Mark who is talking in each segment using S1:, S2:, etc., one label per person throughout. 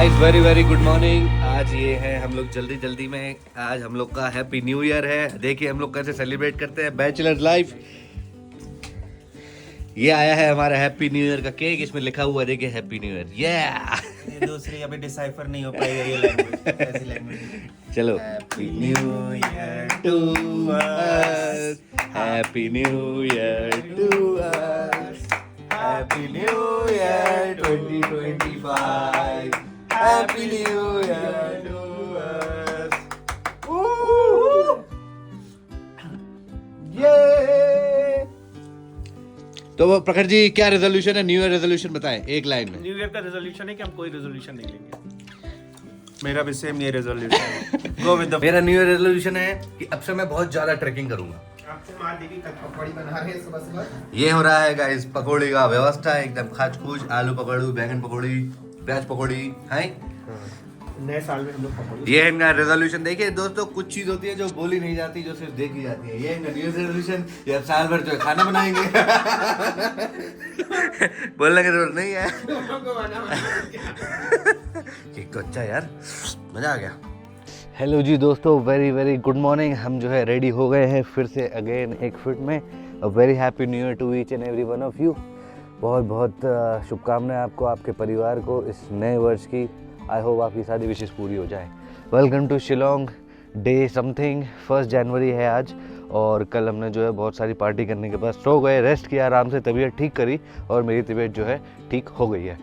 S1: Guys very very good morning. आज ये है हम लोग जल्दी जल्दी में, आज हम लोग का हैप्पी न्यू ईयर है। देखिए हम लोग कैसे सेलिब्रेट करते हैं बैचलर्स लाइफ। ये आया है हमारा हैप्पी न्यू ईयर का केक, इसमें लिखा हुआ है देखिए हैप्पी न्यू ईयर।
S2: ये दूसरी अभी डिसाइफर नहीं हो पाएगा ये लैंग्वेज, ऐसी लैंग्वेज।
S1: चलो
S2: happy new year
S1: to us, happy new year to us, happy new year 2025, happy new year to us. ये तो प्रखर जी क्या रेजोल्यूशन है, न्यू ईयर रेजोल्यूशन बताएं एक लाइन में।
S3: न्यू ईयर का रेजोल्यूशन है कि हम कोई रेजोल्यूशन नहीं लेंगे।
S2: मेरा भी सेम ये रेजोल्यूशन है। गो विद द
S1: मेरा न्यू ईयर रेजोल्यूशन है कि अब से मैं बहुत ज्यादा ट्रैकिंग करूंगा।
S2: आपसे मार देगी, कल पकौड़ी बना रहे हैं सुबह।
S1: ये हो रहा है गाइस पकौड़ी का व्यवस्था, एकदम खाच खूच, आलू पकौड़ी, बैंगन पकौड़ी, प्याज पकौड़ी है।
S2: नए साल में हम लोग पकौड़ी।
S1: ये है इनका रेजोल्यूशन। देखिए दोस्तों, कुछ चीज होती है जो बोली नहीं जाती, जो सिर्फ देखी जाती है। ये इनका न्यू ईयर रेजोल्यूशन, ये अब साल भर जो है खाना बनाएंगे। बोलने की जरूरत नहीं है। केक तो अच्छा यार, मजा आ गया। हेलो जी दोस्तों, वेरी वेरी गुड मॉर्निंग। हम जो है रेडी हो गए हैं फिर से अगेन एक फिट में। A very happy new year to each and every one of you. बहुत बहुत शुभकामनाएं आपको, आपके परिवार को इस नए वर्ष की। आई होप आपकी सारी विशेष पूरी हो जाए। Welcome to Shillong day something. 1 जनवरी है आज, और कल हमने जो है बहुत सारी पार्टी करने के बाद सो गए, रेस्ट किया आराम से, तबीयत ठीक करी और मेरी तबीयत जो है ठीक हो गई है।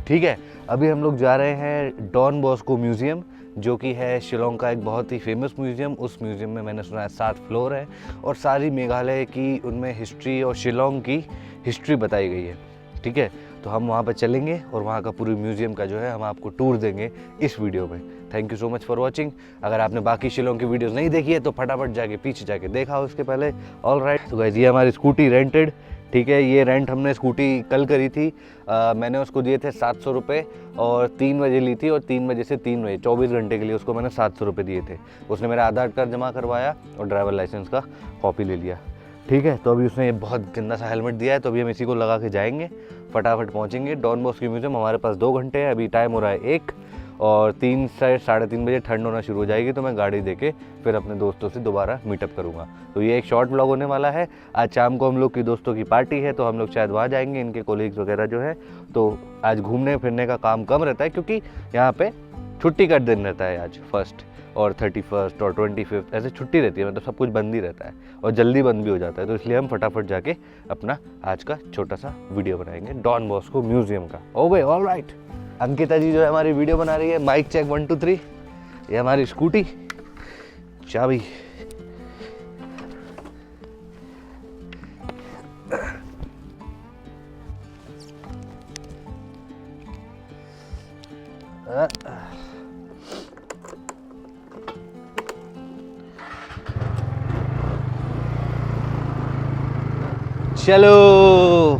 S1: ठीक है, अभी हम लोग जा रहे हैं डॉन बॉस्को म्यूज़ियम, जो कि है शिलोंग का एक बहुत ही फेमस म्यूज़ियम। उस म्यूज़ियम में मैंने सुना है 7 फ्लोर है और सारी मेघालय की उनमें हिस्ट्री और शिलोंग की हिस्ट्री बताई गई है। ठीक है, तो हम वहाँ पर चलेंगे और वहाँ का पूरी म्यूज़ियम का जो है हम आपको टूर देंगे इस वीडियो में। Thank you so much for watching. अगर आपने बाकी शिलोंग की वीडियोस नहीं देखी है तो फटाफट जाके पीछे जाके देखा उसके पहले। ऑल राइट, तो गाइस ये हमारी स्कूटी रेंटेड। ठीक है, ये रेंट हमने स्कूटी कल करी थी। मैंने उसको दिए थे 700 रुपये और 3 बजे ली थी, और 3 बजे से 3 बजे 24 घंटे के लिए उसको मैंने 700 रुपये दिए थे। उसने मेरा आधार कार्ड जमा करवाया और ड्राइवर लाइसेंस का कॉपी ले लिया। ठीक है, तो अभी उसने ये बहुत गंदा सा हेलमेट दिया है, तो अभी हम इसी को लगा के जाएंगे, फटाफट पहुंचेंगे डॉन बॉस्को म्यूज़ियम। हमारे पास 2 घंटे है, अभी टाइम हो रहा है 1, और 3 से 3:30 बजे ठंड होना शुरू हो जाएगी, तो मैं गाड़ी देके फिर अपने दोस्तों से दोबारा मीटअप करूँगा। तो ये एक शॉर्ट ब्लॉग होने वाला है। आज शाम को हम लोग की दोस्तों की पार्टी है, तो हम लोग शायद वहाँ जाएंगे, इनके कोलीग्स वगैरह जो है। तो आज घूमने फिरने का काम कम रहता है, क्योंकि यहाँ पे छुट्टी का दिन रहता है आज 1 और 31 और 25 ऐसे छुट्टी रहती है, मतलब सब कुछ बंद ही रहता है और जल्दी बंद भी हो जाता है। तो इसलिए हम फटाफट जाके अपना आज का छोटा सा वीडियो बनाएंगे डॉन बॉस्को म्यूज़ियम का। Okay, all right. Ankita ji जो है हमारी वीडियो बना रही है। Mike check 1 2 3। ये हमारी स्कूटी, चाबी। चलो,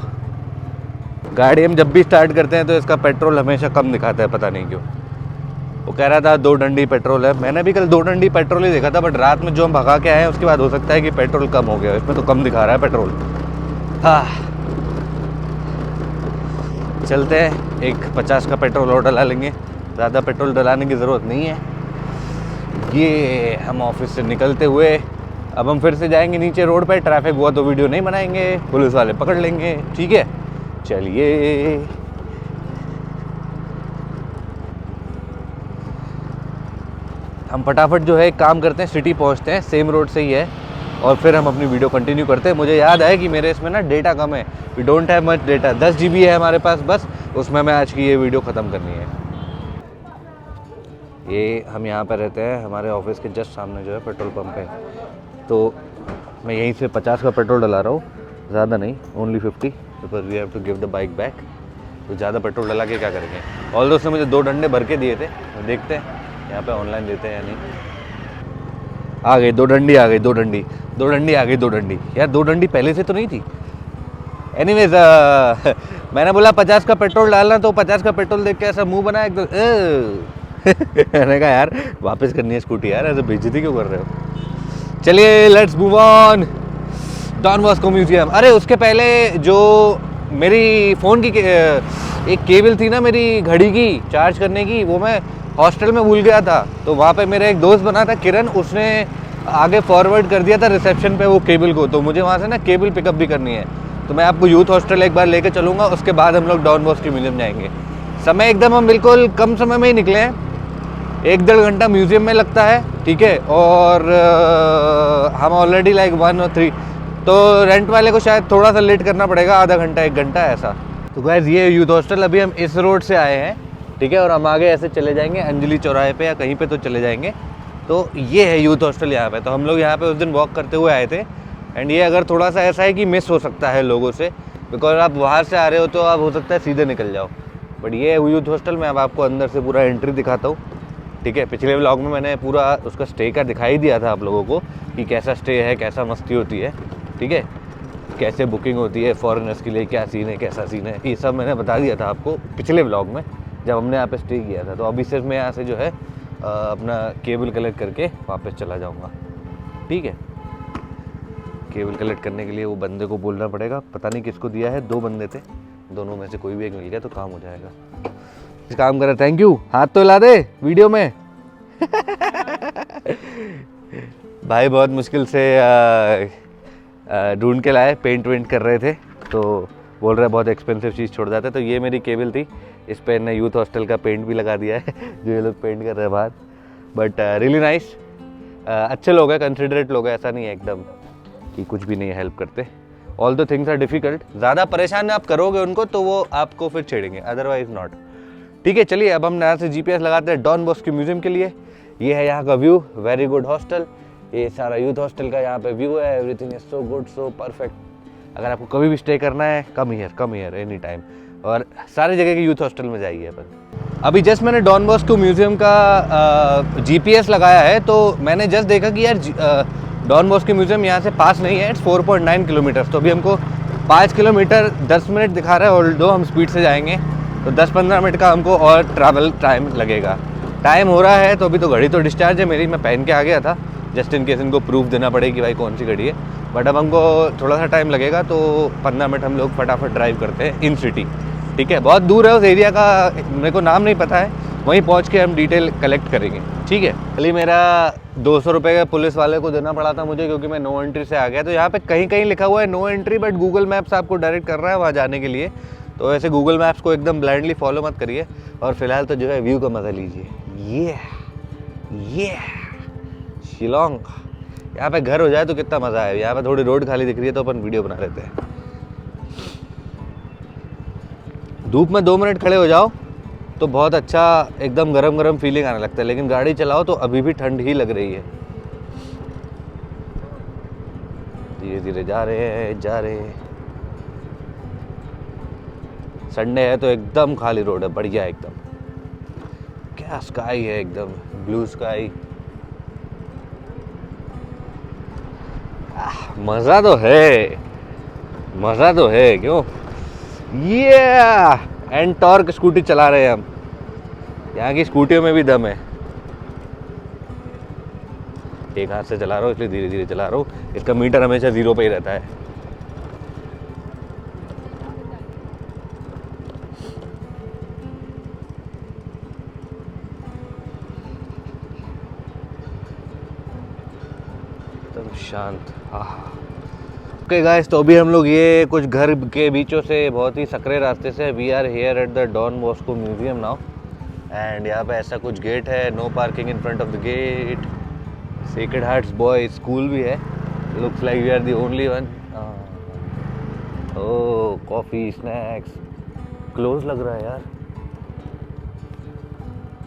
S1: गाड़ी हम जब भी स्टार्ट करते हैं तो इसका पेट्रोल हमेशा कम दिखाता है, पता नहीं क्यों। वो कह रहा था 2 डंडी पेट्रोल है, मैंने भी कल 2 डंडी पेट्रोल ही देखा था, बट रात में जो हम भगा के आए हैं उसके बाद हो सकता है कि पेट्रोल कम हो गया। इसमें तो कम दिखा रहा है पेट्रोल। हाँ, चलते हैं, एक 50 का पेट्रोल और डला लेंगे, ज़्यादा पेट्रोल डलाने की ज़रूरत नहीं है। ये हम ऑफिस से निकलते हुए अब हम फिर से जाएंगे नीचे रोड पे। ट्रैफिक हुआ तो वीडियो नहीं बनाएंगे, पुलिस वाले पकड़ लेंगे। ठीक है, चलिए। हम फटाफट जो है काम करते हैं, सिटी पहुंचते हैं, सेम रोड से ही है, और फिर हम अपनी वीडियो कंटिन्यू करते हैं। मुझे याद है कि मेरे इसमें ना डेटा कम है, we don't have much data. 10 GB है हमारे पास बस, उसमें मैं आज की ये वीडियो ख़त्म करनी है। ये हम यहाँ पर रहते हैं, हमारे ऑफिस के जस्ट सामने जो है पेट्रोल पंप है, तो मैं यहीं से 50 का पेट्रोल डला रहा हूँ, ज़्यादा नहीं, only 50, because we have to give the bike back. तो ज़्यादा पेट्रोल डला के क्या करेंगे। ऑल दोस्तों मुझे 2 डंडे भर के दिए थे, देखते हैं यहाँ पे ऑनलाइन देते हैं या नहीं। आ गई 2 डंडी, आ गई 2 डंडी, 2 डंडी आ गई, 2 डंडी। यार 2 डंडी पहले से तो नहीं थी। एनीवेज, मैंने बोला 50 का पेट्रोल डालना, तो 50 का पेट्रोल देख के ऐसा मुँह बना एकदम। मैंने कहा यार वापस करनी है स्कूटी, यार ऐसे बेइज्जती क्यों कर रहे हो। चलिए let's move on Don Bosco museum. अरे उसके पहले जो मेरी फ़ोन की एक केबल थी ना मेरी घड़ी की चार्ज करने की, वो मैं हॉस्टल में भूल गया था। तो वहाँ पे मेरा एक दोस्त बना था किरण, उसने आगे फॉरवर्ड कर दिया था रिसेप्शन पे वो केबल को, तो मुझे वहाँ से ना केबल पिकअप भी करनी है। तो मैं आपको यूथ हॉस्टल एक बार लेके चलूँगा, उसके बाद हम लोग डॉन बॉस्को म्यूजियम जाएंगे। समय एकदम हम बिल्कुल कम समय में ही निकले हैं, 1-1.5 घंटा म्यूजियम में लगता है, ठीक है। और हम ऑलरेडी लाइक 1 और 3, तो रेंट वाले को शायद थोड़ा सा लेट करना पड़ेगा, आधा घंटा 1 घंटा ऐसा। तो गाइस ये यूथ हॉस्टल, अभी हम इस रोड से आए हैं, ठीक है, और हम आगे ऐसे चले जाएंगे अंजलि चौराहे पे या कहीं पे तो चले जाएंगे। तो ये है यूथ हॉस्टल यहाँ पे। तो हम लोग यहाँ पे उस दिन वॉक करते हुए आए थे, एंड ये अगर थोड़ा सा ऐसा है कि मिस हो सकता है लोगों से, बिकॉज आप बाहर से आ रहे हो तो आप हो सकता है सीधे निकल जाओ, बट ये है यूथ हॉस्टल। मैं अब आपको अंदर से पूरा एंट्री दिखाता हूँ, ठीक है। पिछले व्लॉग में मैंने पूरा उसका स्टे का दिखाई दिया था आप लोगों को कि कैसा स्टे है, कैसा मस्ती होती है, ठीक है, कैसे बुकिंग होती है फॉरेनर्स के लिए, क्या सीन है, कैसा सीन है, ये सब मैंने बता दिया था आपको पिछले व्लॉग में जब हमने यहाँ पे स्टे किया था। तो अभी सिर्फ मैं यहाँ से जो है अपना केबल कलेक्ट करके वापस चला जाऊँगा, ठीक है। केबल कलेक्ट करने के लिए वो बंदे को बोलना पड़ेगा, पता नहीं किसको दिया है, 2 बंदे थे, दोनों में से कोई भी एक मिल गया तो काम हो जाएगा। इस काम करा, थैंक यू, हाथ तो हिला दे वीडियो में। भाई बहुत मुश्किल से ढूंढ के लाए, पेंट वेंट कर रहे थे, तो बोल रहे बहुत एक्सपेंसिव चीज़ छोड़ जाते। तो ये मेरी केबल थी, इस पर इन्हें यूथ हॉस्टल का पेंट भी लगा दिया है जो ये लोग पेंट कर रहे हैं बाहर। बट रियली नाइस, अच्छे लोग हैं, कंसिडरेट लोग हैं, ऐसा नहीं है एकदम कि कुछ भी नहीं हेल्प करते। All the things are difficult, ज़्यादा परेशान आप करोगे उनको तो वो आपको फिर छेड़ेंगे, अदरवाइज नॉट, ठीक है। चलिए अब हम यहाँ से GPS लगाते हैं डॉन बॉस्को म्यूजियम के लिए। ये है यहाँ का व्यू, वेरी गुड हॉस्टल, ये सारा यूथ हॉस्टल का यहाँ पे व्यू है, everything is so good, so perfect. अगर आपको कभी भी स्टे करना है, कम हियर एनी टाइम, और सारी जगह के यूथ हॉस्टल में जाइए अपन। अभी जस्ट मैंने डॉन बॉस्को म्यूजियम का GPS लगाया है, तो मैंने जस्ट देखा कि यार डॉन बॉस्को म्यूजियम यहाँ से पास नहीं है, इट्स 4.9 किलोमीटर। तो अभी हमको 5 किलोमीटर 10 मिनट दिखा रहा है, और दो हम स्पीड से जाएंगे तो 10-15 मिनट का हमको और ट्रैवल टाइम लगेगा। टाइम हो रहा है, तो अभी तो घड़ी तो डिस्चार्ज है मेरी, मैं पहन के आ गया था जस्ट इन केस इनको प्रूफ देना पड़े कि भाई कौन सी घड़ी है। बट अब हमको थोड़ा सा टाइम लगेगा, तो 15 मिनट हम लोग फटाफट ड्राइव करते हैं इन सिटी, ठीक है। बहुत दूर है उस एरिया का, मेरे को नाम नहीं पता है, वहीं पहुंच के हम डिटेल कलेक्ट करेंगे, ठीक है। खाली मेरा 200 रुपये का पुलिस वाले को देना पड़ा था मुझे, क्योंकि मैं नो एंट्री से आ गया। तो यहाँ पे कहीं कहीं लिखा हुआ है no entry, but Google maps आपको डायरेक्ट कर रहा है वहाँ जाने के लिए। तो ऐसे गूगल मैप्स को एकदम ब्लाइंडली फॉलो मत करिए, और फिलहाल तो जो है व्यू का मज़ा लीजिए। ये शिलोंग, यहाँ पे घर हो जाए तो कितना मज़ा है। यहाँ पे थोड़ी रोड खाली दिख रही है तो अपन वीडियो बना लेते हैं। धूप में 2 मिनट खड़े हो जाओ तो बहुत अच्छा एकदम गरम गरम फीलिंग आने लगता है, लेकिन गाड़ी चलाओ तो अभी भी ठंड ही लग रही है। धीरे धीरे जा रहे हैं। संडे है तो एकदम खाली रोड है, बढ़िया एकदम। क्या स्काई है, एकदम ब्लू स्काई। मज़ा तो है क्यों। ये एंड टॉर्क स्कूटी चला रहे हैं हम, यहाँ की स्कूटियों में भी दम है। एक हाथ से चला रहा हूँ इसलिए धीरे धीरे चला रहा हूँ, इसका मीटर हमेशा 0 पे ही रहता है। एकदम शांत। ओके गाइस, तो अभी हम लोग ये कुछ घर के बीचों से बहुत ही सकरे रास्ते से, we are here at the Don Bosco museum now, and यहाँ पे ऐसा कुछ गेट है, no parking in front of the gate. Sacred Hearts boys school भी है, looks like we are the only one. Oh coffee snacks, close लग रहा है यार।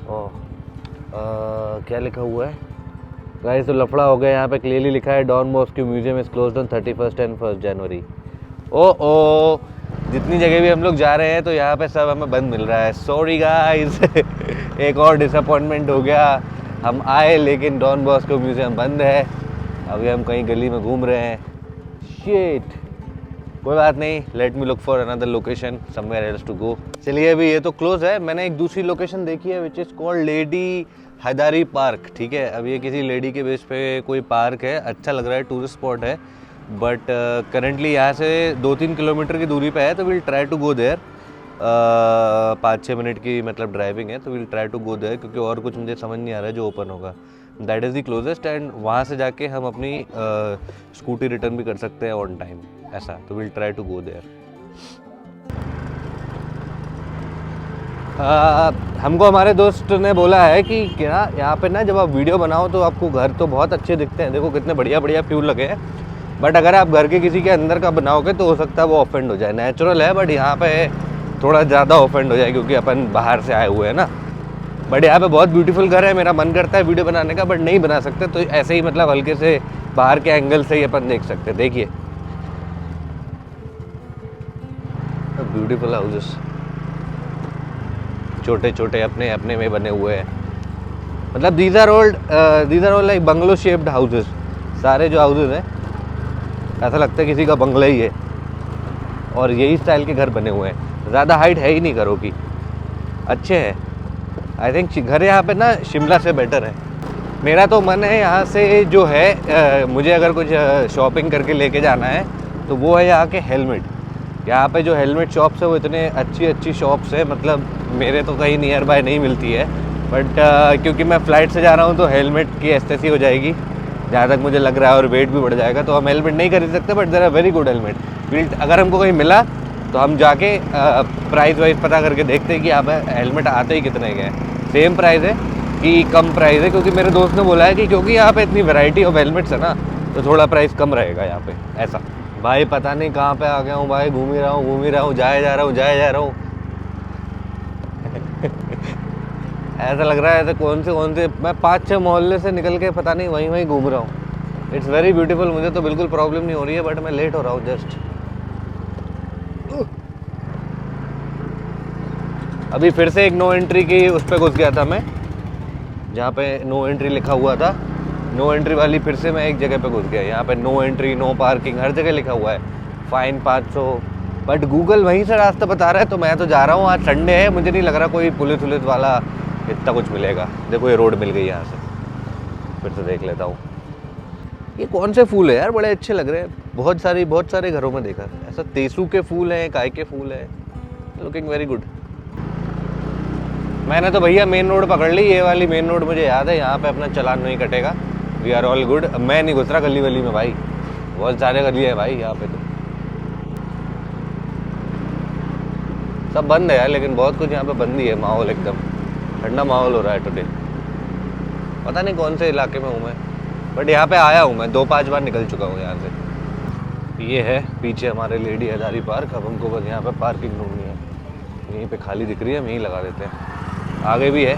S1: ओह क्या लिखा हुआ है गाइस, तो लफड़ा हो गया। यहाँ पे क्लियरली लिखा है Don Bosco museum is closed on 31st and 1st January. ओ जितनी जगह भी हम लोग जा रहे हैं तो यहाँ पे सब हमें बंद मिल रहा है। सॉरी गाइस एक और डिसअपॉइंटमेंट हो गया। हम आए लेकिन डॉन बॉस्को म्यूजियम बंद है। अभी हम कहीं गली में घूम रहे हैं। शिट, कोई बात नहीं, let me look for another location somewhere else to go. चलिए अभी ये तो क्लोज है, मैंने एक दूसरी लोकेशन देखी है which is called lady Hydari park, ठीक है। अब ये किसी लेडी के बेस पे कोई पार्क है, अच्छा लग रहा है, टूरिस्ट स्पॉट है, बट करेंटली यहाँ से 2-3 किलोमीटर की दूरी पे है, तो will try to go there. 5-6 minute की मतलब ड्राइविंग है, तो will try to go there, क्योंकि और कुछ मुझे समझ नहीं आ रहा है जो ओपन होगा। That is the closest, and वहाँ से जाके हम अपनी स्कूटी रिटर्न भी कर सकते हैं ऑन टाइम, ऐसा। तो will try to go there. हमको हमारे दोस्त ने बोला है कि क्या यहाँ पे ना जब आप वीडियो बनाओ तो आपको घर तो बहुत अच्छे दिखते हैं, देखो कितने बढ़िया बढ़िया फ्यूल लगे हैं, बट अगर आप घर के किसी के अंदर का बनाओगे तो हो सकता है वो ऑफेंड हो जाए। नेचुरल है बट यहाँ पे थोड़ा ज़्यादा ऑफेंड हो जाए, क्योंकि अपन बाहर से आए हुए हैं ना। बट यहाँ पे बहुत ब्यूटीफुल घर है, मेरा मन करता है वीडियो बनाने का, बट नहीं बना सकते, तो ऐसे ही मतलब हल्के से बाहर के एंगल से ही अपन देख सकते हैं। देखिए ब्यूटीफुल हाउसेस, छोटे छोटे अपने अपने में बने हुए हैं, मतलब these are all like bungalow shaped houses. सारे जो हाउसेस हैं ऐसा लगता है किसी का बंगला ही है, और यही स्टाइल के घर बने हुए हैं। ज़्यादा हाइट है ही नहीं घरों की, अच्छे हैं। आई थिंक घर यहाँ पे ना शिमला से बेटर है। मेरा तो मन है यहाँ से जो है मुझे अगर कुछ शॉपिंग करके लेके जाना है तो वो है यहाँ के हेलमेट। यहाँ पे जो हेलमेट शॉप्स है वो इतने अच्छी अच्छी शॉप्स है, मतलब मेरे तो कहीं नियर बाय नहीं मिलती है, बट क्योंकि मैं फ़्लाइट से जा रहा हूँ तो हेलमेट की एस्थेसी हो जाएगी जहाँ तक मुझे लग रहा है, और वेट भी बढ़ जाएगा, तो हम हेलमेट नहीं खरीद सकते। But there are very good helmet. अगर हमको कहीं मिला तो हम जाके प्राइस वाइज पता करके देखते हैं कि यहाँ पे हेलमेट आते ही कितने के हैं, सेम प्राइस है कि कम प्राइस है, क्योंकि मेरे दोस्त ने बोला है कि क्योंकि यहाँ पे इतनी वैरायटी ऑफ हेलमेट्स है ना, तो थोड़ा प्राइस कम रहेगा यहाँ पे, ऐसा। भाई पता नहीं कहाँ पे आ गया हूँ भाई, घूम ही रहा हूँ, जाया जा रहा हूँ ऐसा लग रहा है ऐसे कौन से मैं 5-6 मोहल्ले से निकल के पता नहीं वहीं घूम रहा हूँ। इट्स वेरी ब्यूटीफुल, मुझे तो बिल्कुल प्रॉब्लम नहीं हो रही है, बट मैं लेट हो रहा हूँ जस्ट। अभी फिर से एक नो एंट्री की उस पर घुस गया था मैं, जहाँ पे नो एंट्री लिखा हुआ था। नो एंट्री वाली फिर से मैं एक जगह पे घुस गया। यहाँ पे नो एंट्री, नो पार्किंग, हर जगह लिखा हुआ है, फाइन 500, बट गूगल वहीं से रास्ता बता रहा है, तो मैं तो जा रहा हूँ। आज संडे है, मुझे नहीं लग रहा कोई पुलिस वाला इतना कुछ मिलेगा। देखो ये रोड मिल गई यहाँ से, फिर से देख लेता हूँ। ये कौन से फूल है यार, बड़े अच्छे लग रहे हैं। बहुत सारे घरों में देखा ऐसा, तेसू के फूल हैं, काय के फूल हैं, लुकिंग वेरी गुड। मैंने तो भैया मेन रोड पकड़ ली, ये वाली मेन रोड मुझे याद है, यहाँ पे अपना चालान नहीं कटेगा। We are all good. मैं नहीं घुस रहा गली वली में भाई, बहुत सारे गली है भाई यहाँ पे, तो सब बंद है यार, लेकिन बहुत कुछ यहाँ पे बंद ही है। माहौल एकदम ठंडा माहौल हो रहा है टुडे। पता नहीं कौन से इलाके में हूँ मैं, बट यहाँ पे आया हूँ मैं 2-5 बार निकल चुका हूँ यहाँ से। ये है पीछे हमारे लेडी हजारी पार्क। अब हमको बस यहाँ पे पार्किंग ढूंढनी है, यहीं पे खाली दिख रही है, हम यहीं लगा देते हैं। आगे भी है,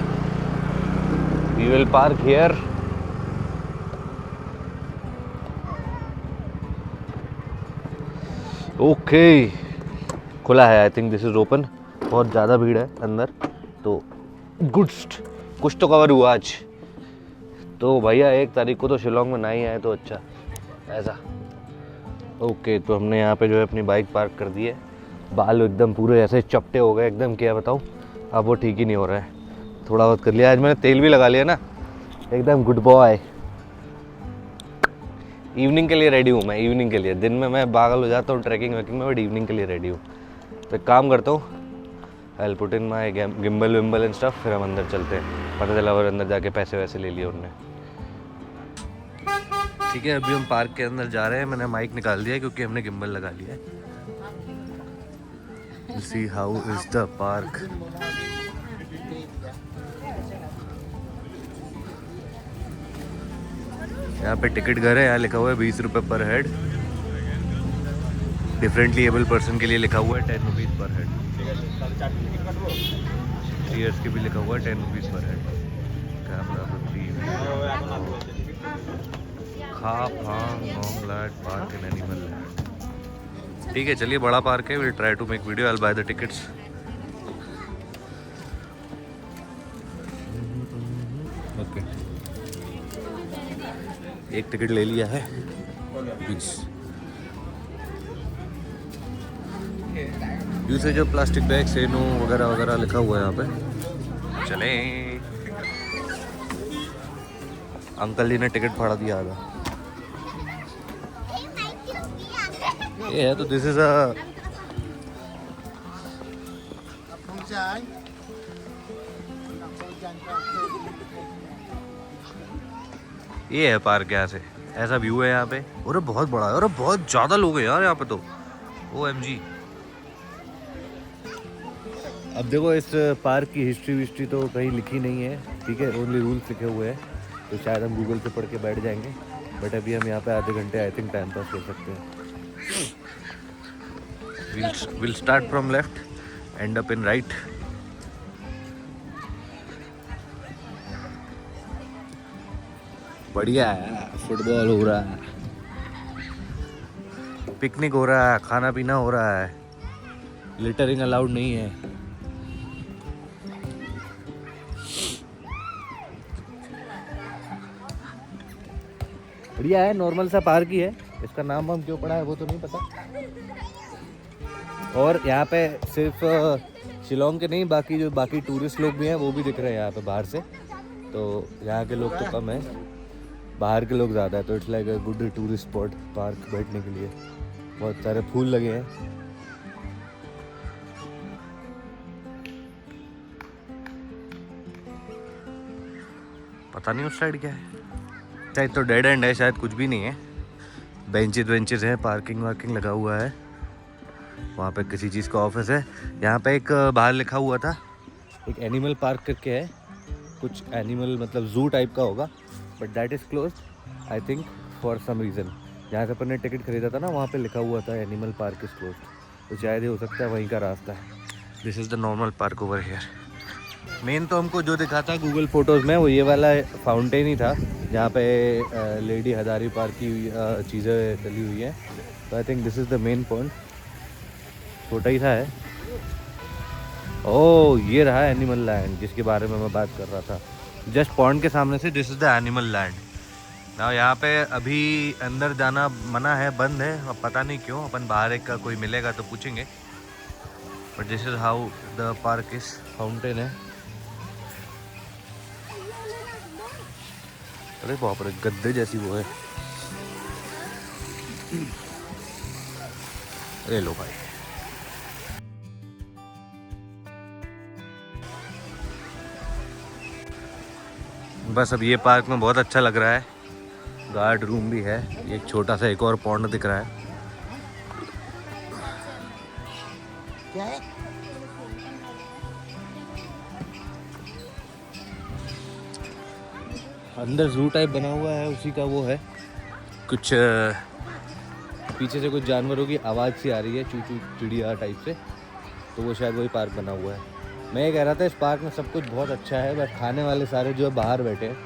S1: we will park here. Okay, खुला है, I think this is open. बहुत ज़्यादा भीड़ है अंदर, तो कुछ तो कवर हुआ आज। तो भैया 1 तारीख को तो शिलोंग में ना ही आए तो अच्छा, ऐसा। ओके, तो हमने यहाँ पे जो है अपनी बाइक पार्क कर दी है। बाल एकदम पूरे ऐसे चपटे हो गए एकदम, क्या बताऊँ। अब वो ठीक ही नहीं हो रहा है, थोड़ा बहुत कर लिया। आज मैंने तेल भी लगा लिया ना, एकदम गुड बॉय। इवनिंग के लिए रेडी हूँ मैं, इवनिंग के लिए। दिन में मैं पागल हो जाता हूँ ट्रैकिंग वैकिंग में, बट इवनिंग के लिए रेडी हूँ। तो एक काम करता हूँ, I will put in my gimbal wimbal and stuff, फिर हम अंदर चलते हैं। पता चला और अंदर जाके पैसे वैसे ले लिए उन्होंने। ठीक है, अभी हम पार्क के अंदर जा रहे हैं। मैंने माइक निकाल दिया क्योंकि हमने गिम्बल लगा लिया है। See how is the park? यहाँ पे टिकट घर है, यहाँ लिखा हुआ है 20 रुपये पर हेड। डिफरेंटली एबल पर्सन के लिए लिखा हुआ है 10 रुपीज़ पर हेड। चीयर्स के भी लिखा हुआ है 10 रुपीज़ पर हेड। कैमरा खा फांग land park in animal land. ठीक है, चलिए, बड़ा पार्क है। Will try to make video, I will buy the tickets. Okay, एक टिकट ले लिया है। यूसेज जो प्लास्टिक बैग से नो वगैरह वगैरह लिखा हुआ है यहाँ पे। चले, अंकल जी ने टिकट फाड़ा दिया आधा। ये है तो दिस इज अ ये है पार्क यहाँ से, ऐसा व्यू है यहाँ पे। और बहुत बड़ा है और बहुत ज़्यादा लोग हैं यार यहाँ पे तो, OMG। अब देखो इस पार्क की हिस्ट्री विस्ट्री तो कहीं लिखी नहीं है, ठीक है, ओनली रूल्स लिखे हुए हैं, तो शायद हम गूगल पे पढ़ के बैठ जाएंगे। बट अभी हम यहाँ पे आधे घंटे आई थिंक टाइम पास कर सकते हैं। Will start from left, and up in right. बढ़िया है, फुटबॉल हो रहा है, पिकनिक हो रहा है, खाना पीना हो रहा है, लिटरिंग अलाउड नहीं है। बढ़िया है, नॉर्मल सा पार्क ही है, इसका नाम हम क्यों पड़ा है वो तो नहीं पता। और यहाँ पे सिर्फ शिलोंग के नहीं, बाकी जो बाकी टूरिस्ट लोग भी हैं वो भी दिख रहे हैं यहाँ पे बाहर से। तो यहाँ के लोग तो कम है, बाहर के लोग ज़्यादा है, तो it's like a good tourist spot park बैठने के लिए। बहुत सारे फूल लगे हैं। पता नहीं उस साइड क्या है, शायद तो डेड एंड है, शायद कुछ भी नहीं है। बेंचेज वेंचेज हैं, पार्किंग वार्किंग लगा हुआ है। वहाँ पे किसी चीज़ का ऑफिस है। यहाँ पे एक बाहर लिखा हुआ था, एक एनिमल पार्क करके है, कुछ एनिमल मतलब जू टाइप का होगा, but that is close I think for some reason. जहाँ से अपन ने टिकट खरीदा था ना, वहाँ पे लिखा हुआ था एनिमल पार्क इज़ क्लोज, तो शायद ये हो सकता है वहीं का रास्ता है। This is the normal park over here. Main तो हमको जो दिखा था गूगल फोटोज़ में वो ये वाला फाउंटेन ही था, जहाँ पे लेडी हजारी पार्क की चीज़ें चली हुई हैं। तो आई think this is the main point. छोटा ही सा है। ओह, ये रहा एनिमल लैंड जिसके बारे में मैं बात कर रहा था, जस्ट पॉइंट के सामने से। This is the animal land ना। यहाँ पे अभी अंदर जाना मना है, बंद है, अब पता नहीं क्यों। अपन बाहर एक का कोई मिलेगा तो पूछेंगे। But this is how the park is. Fountain है। अरे बाप रे, गद्दे जैसी वो है। अरे लो भाई, बस अब ये पार्क में बहुत अच्छा लग रहा है। गार्ड रूम भी है, एक छोटा सा एक और पॉन्ड दिख रहा है। क्या है? अंदर जू टाइप बना हुआ है, उसी का वो है। कुछ पीछे से कुछ जानवरों की आवाज़ सी आ रही है, चू चू चिड़िया टाइप से, तो वो शायद वही पार्क बना हुआ है। मैं ये कह रहा था इस पार्क में सब कुछ बहुत अच्छा है, बट खाने वाले सारे जो है बाहर बैठे हैं,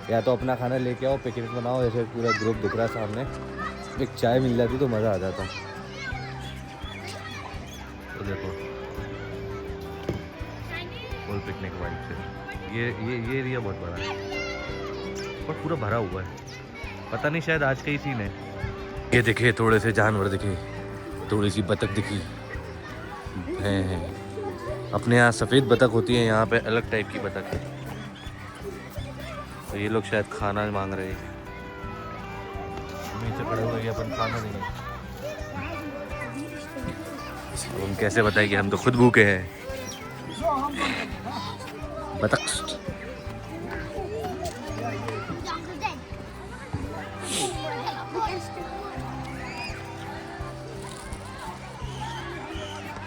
S1: या तो अपना खाना लेके आओ, पिकनिक बनाओ। ऐसे पूरा ग्रुप दिख रहा है सामने, एक चाय मिल जाती तो मज़ा आ जाता। तो देखो फुल पिकनिक वाइब से। ये एरिया बहुत बड़ा है और पूरा भरा हुआ है। पता नहीं, शायद आज का ही सीन है। ये दिखे थोड़े से जानवर दिखे, थोड़ी सी बतख दिखी हैं। अपने यहाँ सफ़ेद बतख होती है, यहाँ पे अलग टाइप की बतख है। तो ये लोग शायद खाना मांग रहे हैं। नीचे खड़े हुए अपन खाना देंगे। हम कैसे बताएं कि हम तो खुद भूखे हैं। बतख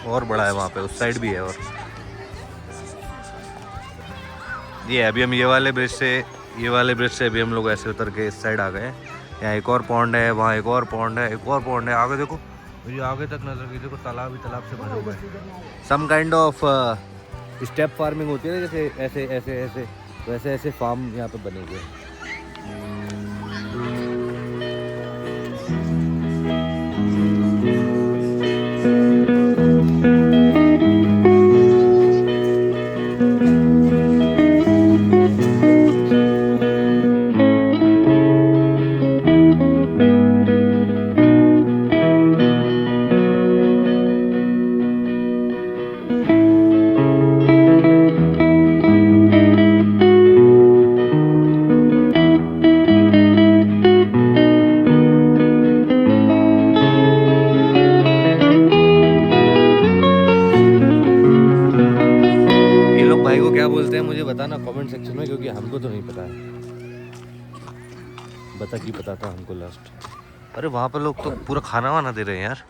S1: और बड़ा है वहाँ पे, उस साइड भी है। और ये अभी हम ये वाले ब्रिज से अभी हम लोग ऐसे उतर के इस साइड आ गए हैं। यहाँ एक और पॉन्ड है, वहाँ एक और पॉन्ड है, एक और पॉन्ड है। आगे देखो, मुझे आगे तक नजर की देखो, तालाब ही तालाब से भरा हुआ है। Some kind of step farming होती है ना, जैसे ऐसे ऐसे ऐसे, वैसे ऐसे फार्म यहाँ पे बने हुए हैं। बतख ही पता था हमको लास्ट। अरे वहाँ पर लोग तो पूरा खाना वाना दे रहे हैं यार,